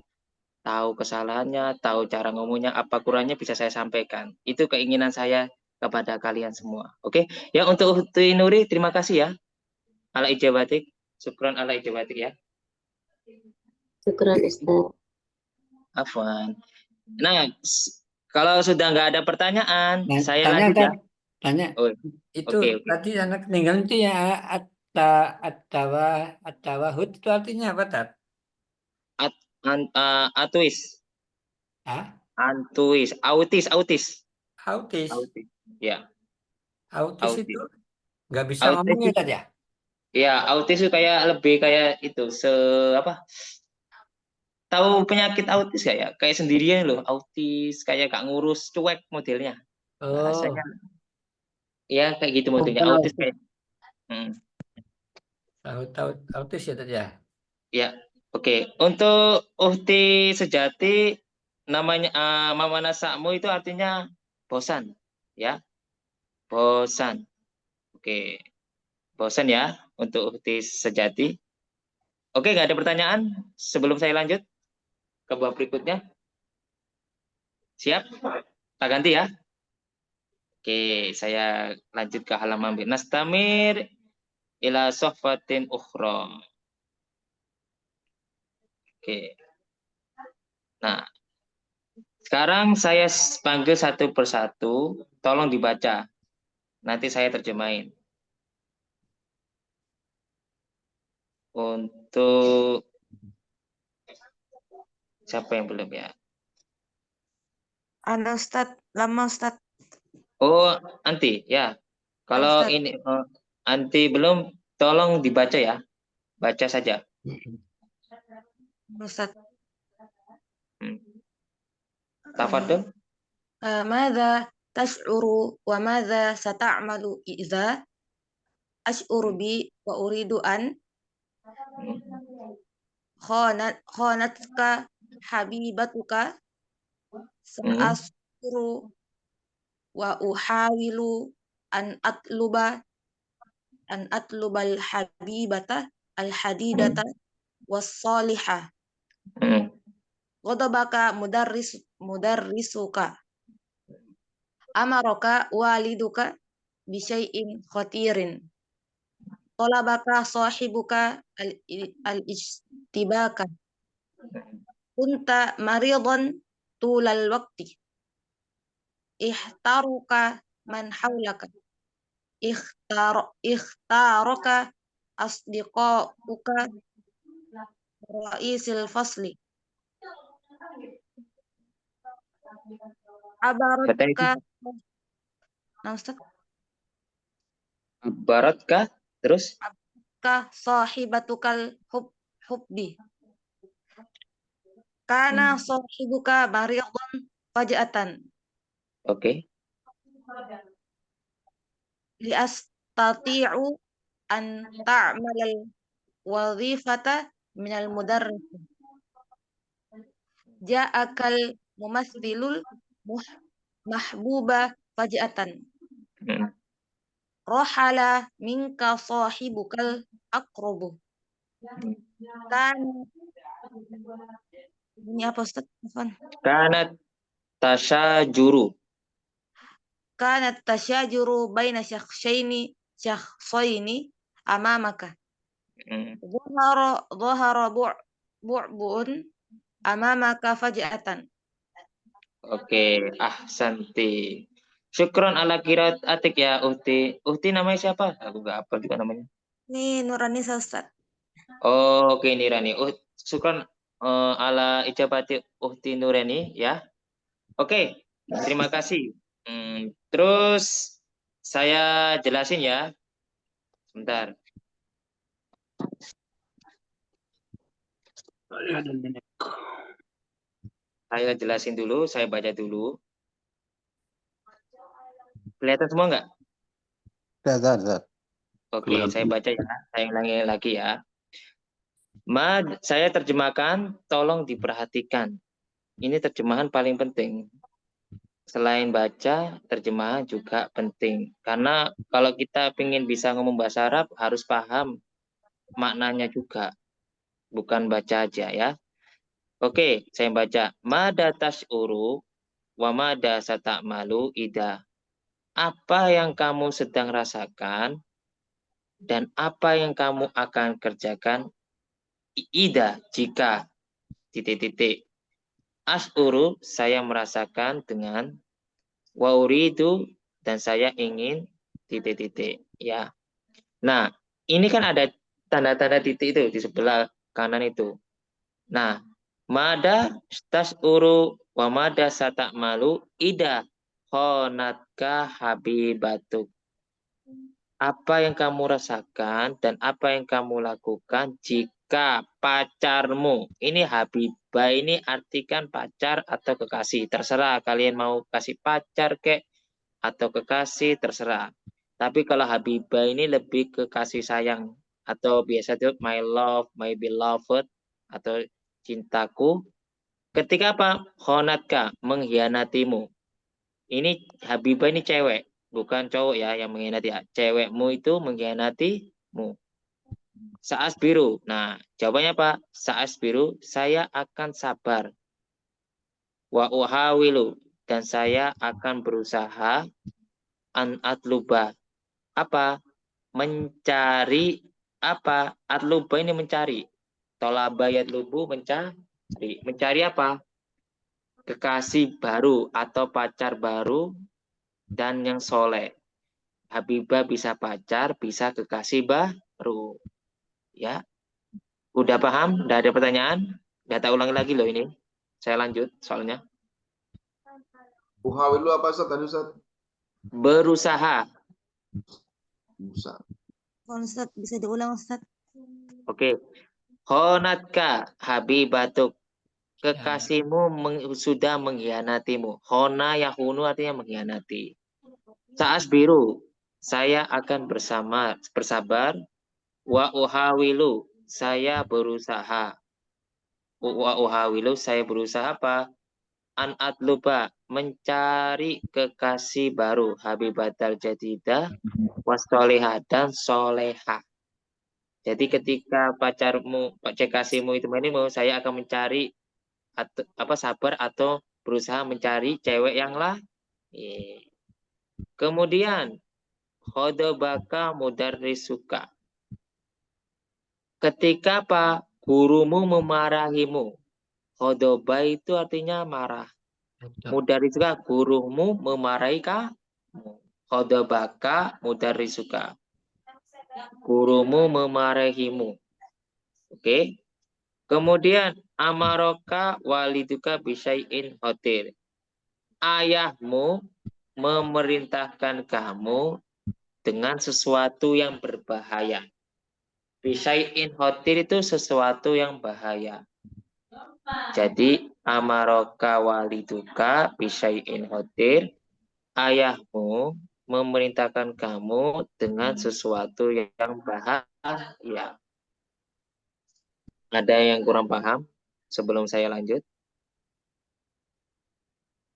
tahu kesalahannya, tahu cara ngomongnya, apa kurangnya bisa saya sampaikan. Itu keinginan saya kepada kalian semua. Oke, ya untuk Ufti Nuri terima kasih ya. Ala ijabatik, syukron ala ijabatik ya. Syukran Ustaz. Afwan. Nah, kalau sudah nggak ada pertanyaan, Nah, saya tanya lanjut ya. Tat, tanya. Oh, Itu oke, oke. tadi anak meninggal itu ya at-tawahud itu artinya apa, Tat? Atuis, Hah? autis, autis. Autis. Autis. Ya, Autis autis. itu nggak bisa Autis ngomong ya, Tat ya? ya, autis itu kayak lebih kayak itu apa? Tahu penyakit autis gak ya? Kayak sendirian loh, autis, kayak gak ngurus, cuek modelnya. Bahasanya Oh, ya kayak gitu modelnya. Autis kayak tahu autis ya, Tat ya? ya. Oke, untuk uhti sejati namanya Mama Nasakmu itu artinya bosan, ya. Bosan. Oke. Bosan ya untuk uhti sejati. Oke, nggak ada pertanyaan sebelum saya lanjut ke bab berikutnya. Siap? Tak ganti ya. Oke, saya lanjut ke halaman nastamir ila sohfatin ukhra. Oke. Nah, sekarang saya panggil satu persatu, tolong dibaca. Nanti saya terjemahin. Untuk siapa yang belum ya? Ada Ustaz, lama Ustaz. Oh, Anti, ya. Kalau Ustaz. ini Anti belum, tolong dibaca ya. Baca saja. Ustaz. Tafadhol. ماذا تشعر وماذا ستعمل إذا أشعر بي وأريد أن خانتك حبيبتك سأصبر وأحاول أن أطلب الحبيبة الحديدة والصالحة غضبك مدرسك أمرك والدك بشيء خطير طلبك صاحبك الاشتباك كنت مريضا طول الوقت احتارك من حولك اختارك أصدقاؤك رئيس الفصل عبرتك Baratkah? Terus? صاحبتك الحب كان صاحبك مريضا فجأة Oke. لأستطيع أن تعمل الوظيفة من المدرس جاءك الممثل المحبوب فجأة رحل منك صاحبك الأقرب كان ini apa Ustaz? Kanat tasyajuru. كانت تشاجر بين شخصين أمامك ظهر بعبع أمامك فجأة. Oke, ahsanti. Syukron ala kirat atik ya Uhti. Uhti namanya siapa? Aku nggak hafal juga namanya. Ini Nurani Ustaz. Oh, oke Nirani. Syukron ala ijabati Uhti Nurani ya. Oke, terima kasih. Terus saya jelasin ya. Sebentar. Saya jelasin dulu, saya baca dulu. Kelihatan semua nggak? Kelihatan. Oke, saya baca ya. Saya ulangi lagi ya. Saya terjemahkan, tolong diperhatikan. Ini terjemahan paling penting. Selain baca, terjemahan juga penting. Karena kalau kita ingin bisa ngomong bahasa Arab, harus paham maknanya juga. Bukan baca aja ya. Oke, saya baca. Mada tas'uru wa mada sata'malu ida. Apa yang kamu sedang rasakan dan apa yang kamu akan kerjakan ida jika titik-titik. As'uru, saya merasakan dengan, wa uridu, dan saya ingin titik-titik. Ya. Nah, ini kan ada tanda-tanda titik itu di sebelah kanan itu. Nah, mada tas'uru wa mada satakmalu ida khonatka habibatuk. Apa yang kamu rasakan dan apa yang kamu lakukan jika pacarmu, ini habibah, ini artikan pacar atau kekasih, terserah kalian mau kasih pacar kek atau kekasih, terserah. Tapi kalau habibah ini lebih ke kasih sayang atau biasa itu my love, my beloved atau cintaku. Ketika apa? Khonatka, mengkhianatimu. Ini habibah ini cewek, bukan cowok ya yang mengkhianati. Cewekmu itu mengkhianatimu. Saas biru. Nah, jawabannya apa? Saas biru, saya akan sabar. Wa uhawilu, dan saya akan berusaha an atluba. Apa? Mencari apa? Atluba ini mencari. Tolaba yatlubu, mencari. Mencari apa? Kekasih baru atau pacar baru dan yang soleh. Habibah bisa pacar, bisa kekasih baru. Ya, udah paham? Udah ada pertanyaan? Nggak tak ulangi lagi loh ini. Saya lanjut soalnya. Uhawilu apa Ustaz tadi Ustaz? Berusaha. Bisa. Ustaz, bisa diulang Ustaz? Oke. Khonatka habibatuk. Kekasihmu sudah mengkhianatimu. Khona yahunu artinya mengkhianati. Saas biru, saya akan bersabar. Wa uhawilu, saya berusaha. Wa uhawilu, saya berusaha apa? An atluba, mencari kekasih baru. Habibatal jadidah, wasolehah, dan solehah. Jadi ketika pacarmu, kekasihmu itu mau, saya akan mencari atau apa sabar atau berusaha mencari cewek yang lain. Kemudian khodobaka mudarrisuka. Ketika apa? Gurumu memarahimu. Khodoba itu artinya marah. Mudarrisuka, gurumu memarahi kamu. Khodobaka mudarrisuka. Gurumu memarahimu. Oke. Kemudian amaroka waliduka bisyai'in hotir. Ayahmu memerintahkan kamu dengan sesuatu yang berbahaya. Bisyai'in hotir itu sesuatu yang bahaya. Jadi amaroka waliduka bisyai'in hotir. Ayahmu memerintahkan kamu dengan sesuatu yang bahaya. Ada yang kurang paham sebelum saya lanjut?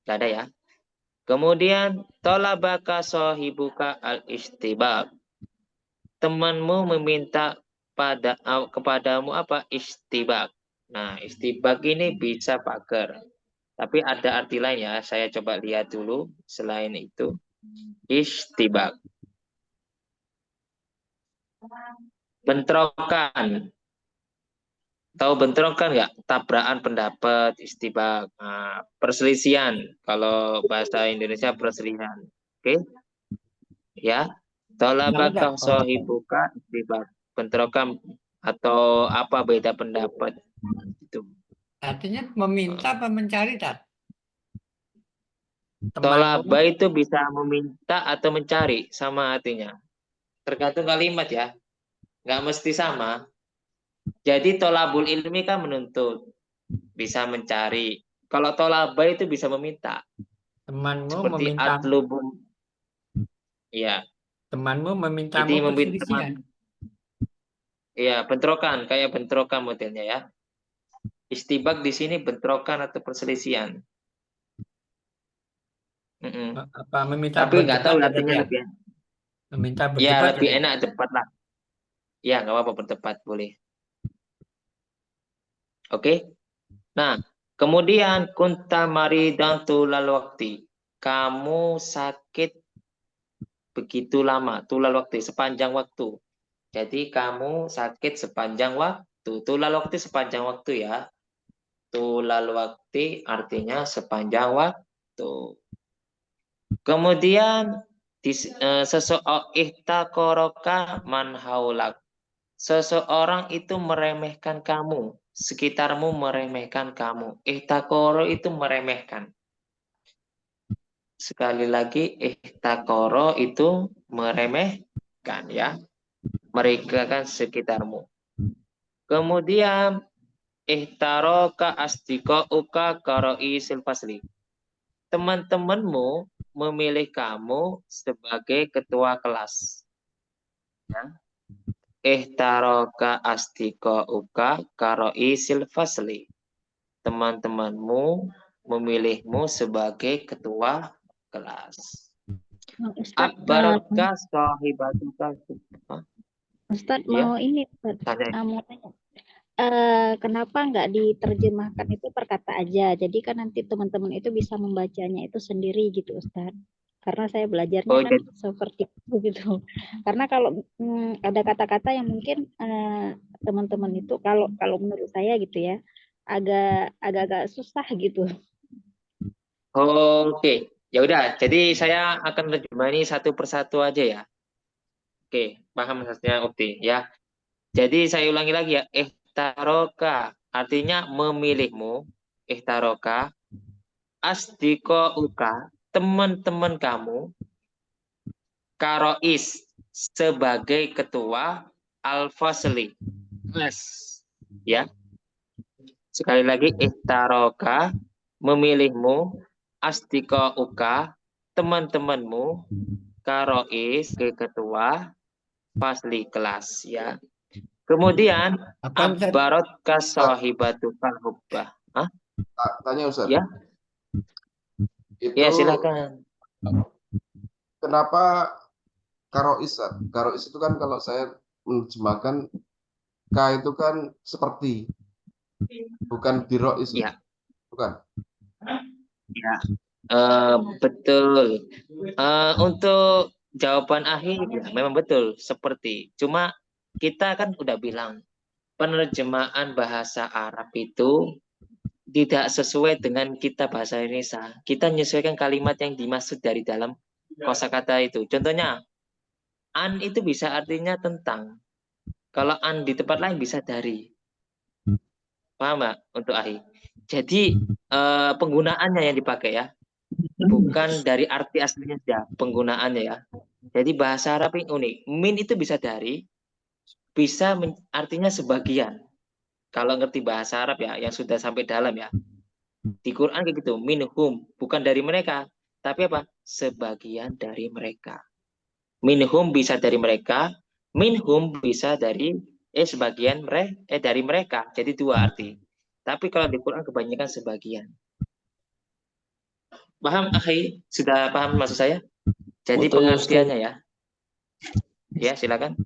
Tidak ada ya. Kemudian tolabaka sohibuka al-istibab. Temanmu meminta kepadamu apa? Istibak. Nah, istibak ini bisa pagar. Tapi ada arti lain ya. Saya coba lihat dulu selain itu. Istibak. Bentrokan. Tahu bentrokan nggak? Tabrakan pendapat, istibak. Nah, perselisihan. Kalau bahasa Indonesia perselisihan. Oke? Ya. Tolabaka sohibuka istibak. Bentrokan atau apa beda pendapat. Itu. Artinya meminta apa mencari, Tat? Tolaba itu bisa meminta atau mencari, sama artinya. Tergantung kalimat ya. Nggak mesti sama. Jadi tolabul ilmi kan menuntut. Bisa mencari. Kalau tolaba itu bisa meminta. Temanmu Seperti meminta. atlubum. Iya. Temanmu memintamu Jadi meminta perselisihan. Iya, bentrokan. Kayak bentrokan modelnya ya. Istibak di sini bentrokan atau perselisihan. Apa meminta tapi nggak tahu berdebat artinya ya? lebih. Meminta Ya berdebat lebih ya? enak cepat lah. Ya nggak apa-apa berdebat boleh. Oke. Nah, kemudian kunta maridan tulal waktu. Kamu sakit begitu lama, tulal waktu, sepanjang waktu. Jadi kamu sakit sepanjang waktu. Tulal waktu sepanjang waktu ya. tulal waktu artinya sepanjang waktu. Kemudian ihtakoroka man haulak. Seseorang itu meremehkan kamu, sekitarmu meremehkan kamu. Ihtakoro itu meremehkan. Sekali lagi, ihtakoro itu meremehkan ya. Mereka kan sekitarmu. Kemudian ihtaroka asdiqauka karoi silfasli. Teman-temanmu memilih kamu sebagai ketua kelas. Ya. Ihtaroka asdiqauka karoi silfasli. Teman-temanmu memilihmu sebagai ketua kelas. Ustaz, Abbaraka sahibatuka. Ustaz Ya. mau ini, Ustaz. Tanya. Mau tanya. Kenapa nggak diterjemahkan itu per kata aja? Jadi kan nanti teman-teman itu bisa membacanya itu sendiri gitu, Ustaz. Karena saya belajarnya kan seperti itu gitu. Karena kalau ada kata-kata yang mungkin teman-teman itu kalau menurut saya gitu ya agak susah gitu. Oke, ya udah. Jadi saya akan terjemahkan satu persatu aja ya. Oke, paham maksudnya Ukti ya. Jadi saya ulangi lagi ya. Ihtaroka artinya memilihmu. Ihtaroka asdiqauka teman-teman kamu. Karois sebagai ketua al-fasli. Ya. Sekali lagi ihtaroka memilihmu asdiqauka teman-temanmu karois sebagai ketua fasli kelas ya. Kemudian abbarot kasahibatuka hubbah. Hah? Tanya Ustaz. Ya. Itu Ya silakan. kenapa karois? Karois itu kan kalau saya menerjemahkan K itu kan seperti, bukan birois. Ya. Bukan. Ya. Betul. Untuk jawaban akhir ya, memang betul seperti. Cuma kita kan udah bilang penerjemahan bahasa Arab itu tidak sesuai dengan kita bahasa Indonesia. Kita menyesuaikan kalimat yang dimaksud dari dalam kosakata itu. Contohnya, an itu bisa artinya tentang. Kalau an di tempat lain bisa dari. Paham nggak untuk ahi? Jadi penggunaannya yang dipakai ya. Bukan dari arti aslinya saja, penggunaannya ya. Jadi bahasa Arab ini unik. Min itu bisa dari, bisa artinya sebagian. Kalau ngerti bahasa Arab ya, yang sudah sampai dalam ya. Di Quran kayak gitu, minhum, bukan dari mereka, tapi apa? Sebagian dari mereka. Minhum bisa dari mereka, minhum bisa dari sebagian dari mereka. Jadi dua arti. Tapi kalau di Quran kebanyakan sebagian. Paham, akhi? Sudah paham maksud saya? Jadi pengertiannya ya. Ya, silakan.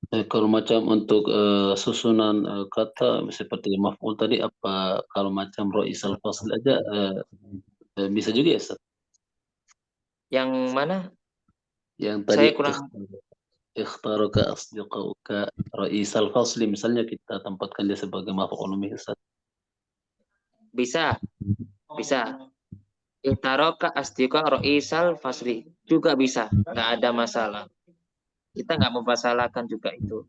Kalau macam untuk susunan kata seperti maf'ul tadi, apa kalau macam ro'isal fasl aja bisa juga ya, Ustaz? Yang mana? Yang tadi Saya kurang. Ikhtaruka asdiqauka ro'isal fasli, misalnya kita tempatkan dia sebagai maf'ul bih, Ustaz. Bisa. Bisa. Ikhtaroka asdiqa ro'isal fasli. Juga bisa. Nggak ada masalah. Kita nggak mempersalahkan juga itu.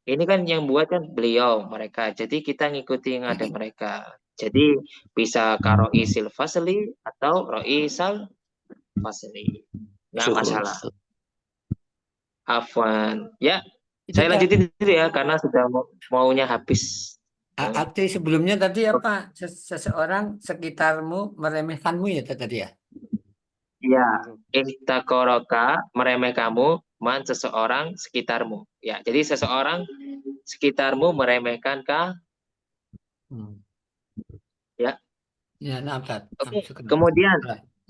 Ini kan yang buat kan beliau, mereka. Jadi kita ngikuti yang ada mereka. Jadi bisa karo'isil fasli atau ro'isal fasli. Nggak masalah. Afwan. Ya, saya lanjutin dulu ya karena sudah maunya habis. Arti sebelumnya tadi apa? Seseorang sekitarmu meremehkanmu ya tadi ya? Ya, ihtakoroka meremeh kamu, man seseorang sekitarmu. Ya, jadi seseorang sekitarmu meremehkan kah? Ya. Ya, nampak. Oke. Kemudian,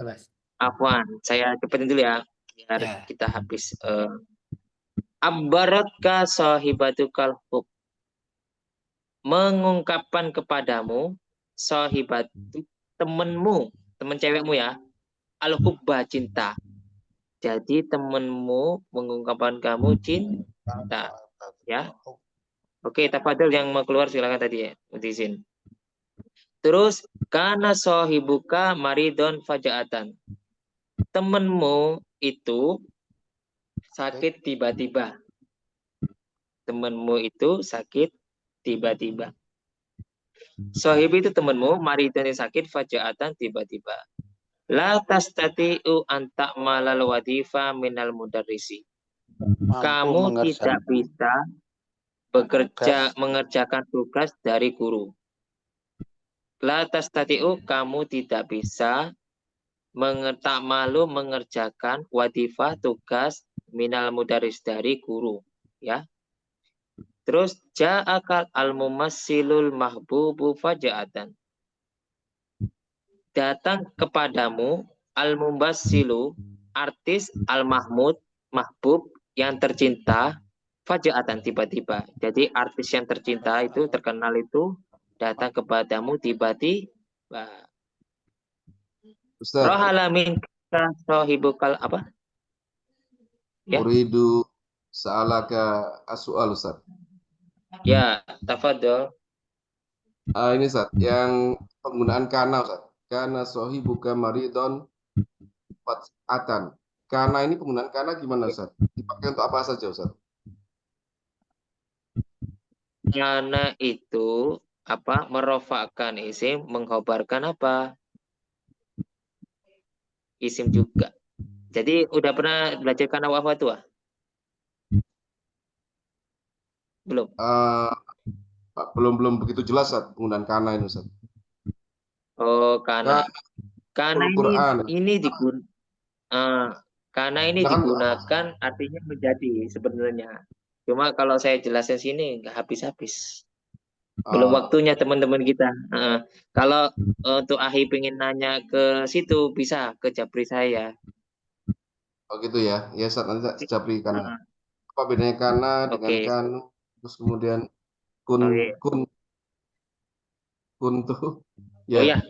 Terus. Afwan, saya cepetin dulu ya, biar kita habis. Abbaraka sahibatukal hub. Mengungkapkan kepadamu sahibatu temenmu, temen cewekmu ya. Al-hubba cinta. Jadi temenmu mengungkapkan kamu cinta. Ya. Oke, tafadhol yang mau keluar silakan tadi ya. Izin. Terus kana sohibuka maridon faja'atan. Temenmu itu sakit tiba-tiba. Temenmu itu sakit tiba-tiba. Sohib itu temenmu, maridon itu sakit faja'atan tiba-tiba. La tastati'u an ta'malal wadifa minal mudarrisi. Kamu tidak bisa mengerjakan tugas dari guru. La tastati'u, kamu tidak bisa mengerjakan wadifah tugas minal mudaris dari guru, ya. Terus ja'akal al-mumassilul mahbubu faja'atan. Datang kepadamu al-mumassilu, artis al-mahmud, mahbub yang tercinta, faja'atan tiba-tiba. Jadi artis yang tercinta itu, terkenal itu datang kepadamu tiba-tiba. Ustaz, Rohala minka sohibukal apa? Ya. uridu sa'alaka as-su'al, Ustaz. Ya, tafadhol. Ini Ustaz, yang penggunaan kana, Ustaz. Kana sohibuka maridon fat'atan. Kana ini penggunaan kana gimana, Ustaz? Dipakai untuk apa saja, Ustaz? Kana itu apa? Merofakkan isim, mengkhabarkan apa? Isim juga. Jadi udah pernah belajar kana wa fatwa? Belum. Belum begitu jelas, Ustaz, penggunaan kana ini, Ustaz. Oh, kana. Kana ini karena ini digunakan artinya menjadi sebenarnya. Cuma kalau saya jelasin sini nggak habis-habis. Belum waktunya teman-teman kita. Kalau untuk Ahi pengen nanya ke situ bisa ke Japri saya. Oh gitu ya. Ya Ustaz, nanti Japri kana. Apa bedanya kana dengan kanu? Terus kemudian kun tuh. Ya.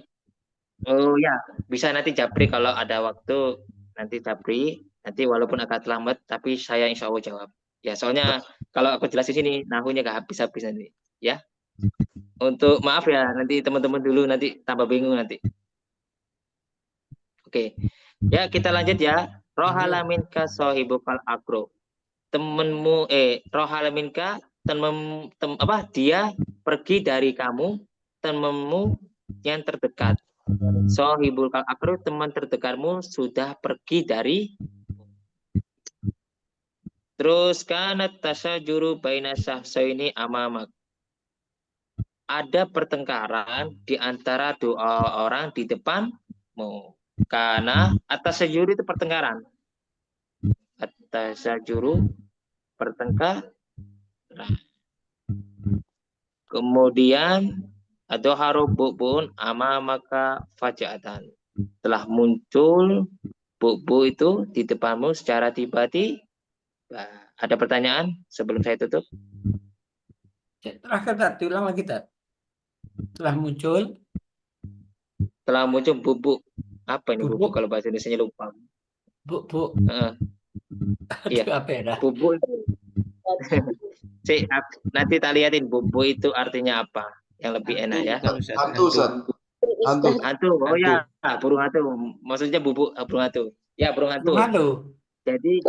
Oh ya, bisa nanti Japri kalau ada waktu, nanti Japri, nanti walaupun agak terlambat, tapi saya insya Allah jawab. Ya, soalnya kalau aku jelasin sini, nahunya gak habis-habis nanti. Ya, untuk maaf ya, nanti teman-teman dulu nanti tambah bingung nanti. Oke, ya kita lanjut ya. Rohalaminka sohibukal akro. Temenmu, rohalaminka, dia pergi dari kamu, temenmu yang terdekat. Sohibul kal akru, teman terdekatmu sudah pergi dari. Terus kanat tasajuru baina syahsaini amamak. Ada pertengkaran di antara dua orang di depanmu. Karena atas sajuru itu pertengkaran. Atas sajuru pertengkaran. Kemudian atau harubun ama maka fajatan. Telah muncul bubu itu di depanmu secara tiba-tiba. Ada pertanyaan sebelum saya tutup? Terakhir, diulang lagi, Tat. Telah muncul bubuk. Apa ini bubuk kalau bahasa Indonesia lupa? Bubuk. Iya. Apa ya dah? Bubuk itu. Nanti kita lihatin bubuk itu artinya apa yang lebih enak ya. Hantu, Ustaz. Hantu. Oh ya, burung hantu. Maksudnya bubuk burung hantu. Ya, burung hantu. Jadi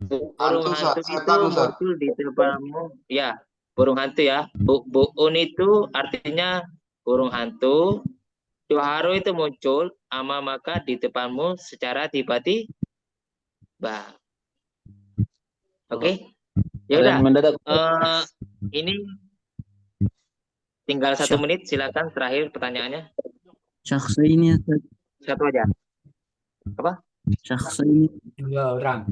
burung hantu itu muncul di depanmu. Ya, burung hantu ya. Buun itu artinya burung hantu. Duharu itu muncul ama maka di depanmu secara tiba-tiba. Oke. Ya udah. Ini tinggal 1 menit. Silakan terakhir pertanyaannya. Syakhsa ini ya, satu aja. Apa? Syakhsa ini 2 orang.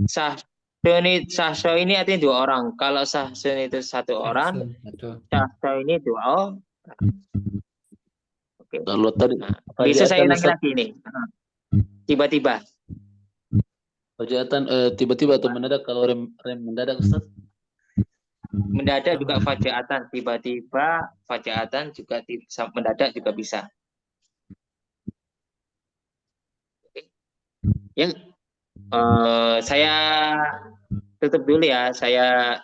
Sahso ini artinya 2 orang. Kalau sahso itu 1 orang, sahso ini 2 orang. Oke. Kalau tadi bisa saya ulangi lagi ini. Tiba-tiba. Fajatan tiba-tiba atau mendadak, kalau rem mendadak, Ustaz? Mendadak juga fajatan, tiba-tiba fajatan juga mendadak juga bisa. Yang saya tutup dulu ya. Saya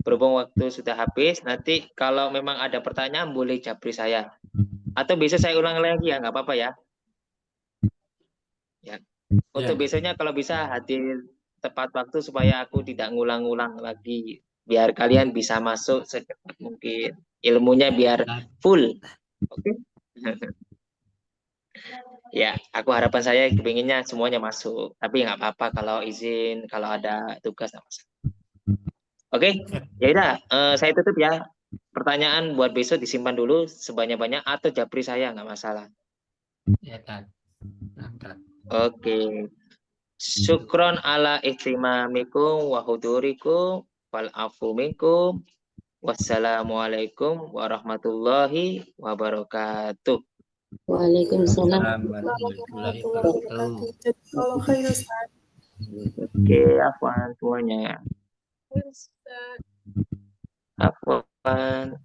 berhubung waktu sudah habis, nanti kalau memang ada pertanyaan boleh japri saya. Atau besok saya ulang lagi ya, nggak apa-apa ya. Ya. Untuk besoknya kalau bisa hadir tepat waktu supaya aku tidak ngulang-ngulang lagi. Biar kalian bisa masuk secepat mungkin. Ilmunya biar full. Oke? Ya, aku harapan saya kepinginnya semuanya masuk. Tapi nggak apa-apa kalau izin, kalau ada tugas. Oke, ya udah, saya tutup ya. Pertanyaan buat besok disimpan dulu sebanyak-banyak atau japri saya nggak masalah. Ya, Tat. Mantap. Oke. Syukron ala ihtimamikum wa hudurikum wal afu minkum. Wassalamualaikum warahmatullahi wabarakatuh. Waalaikumsalam. Warahmatullahi wabarakatuh. Kalau khair Ustaz. Oke, afwan semuanya. Ustaz. Afwan.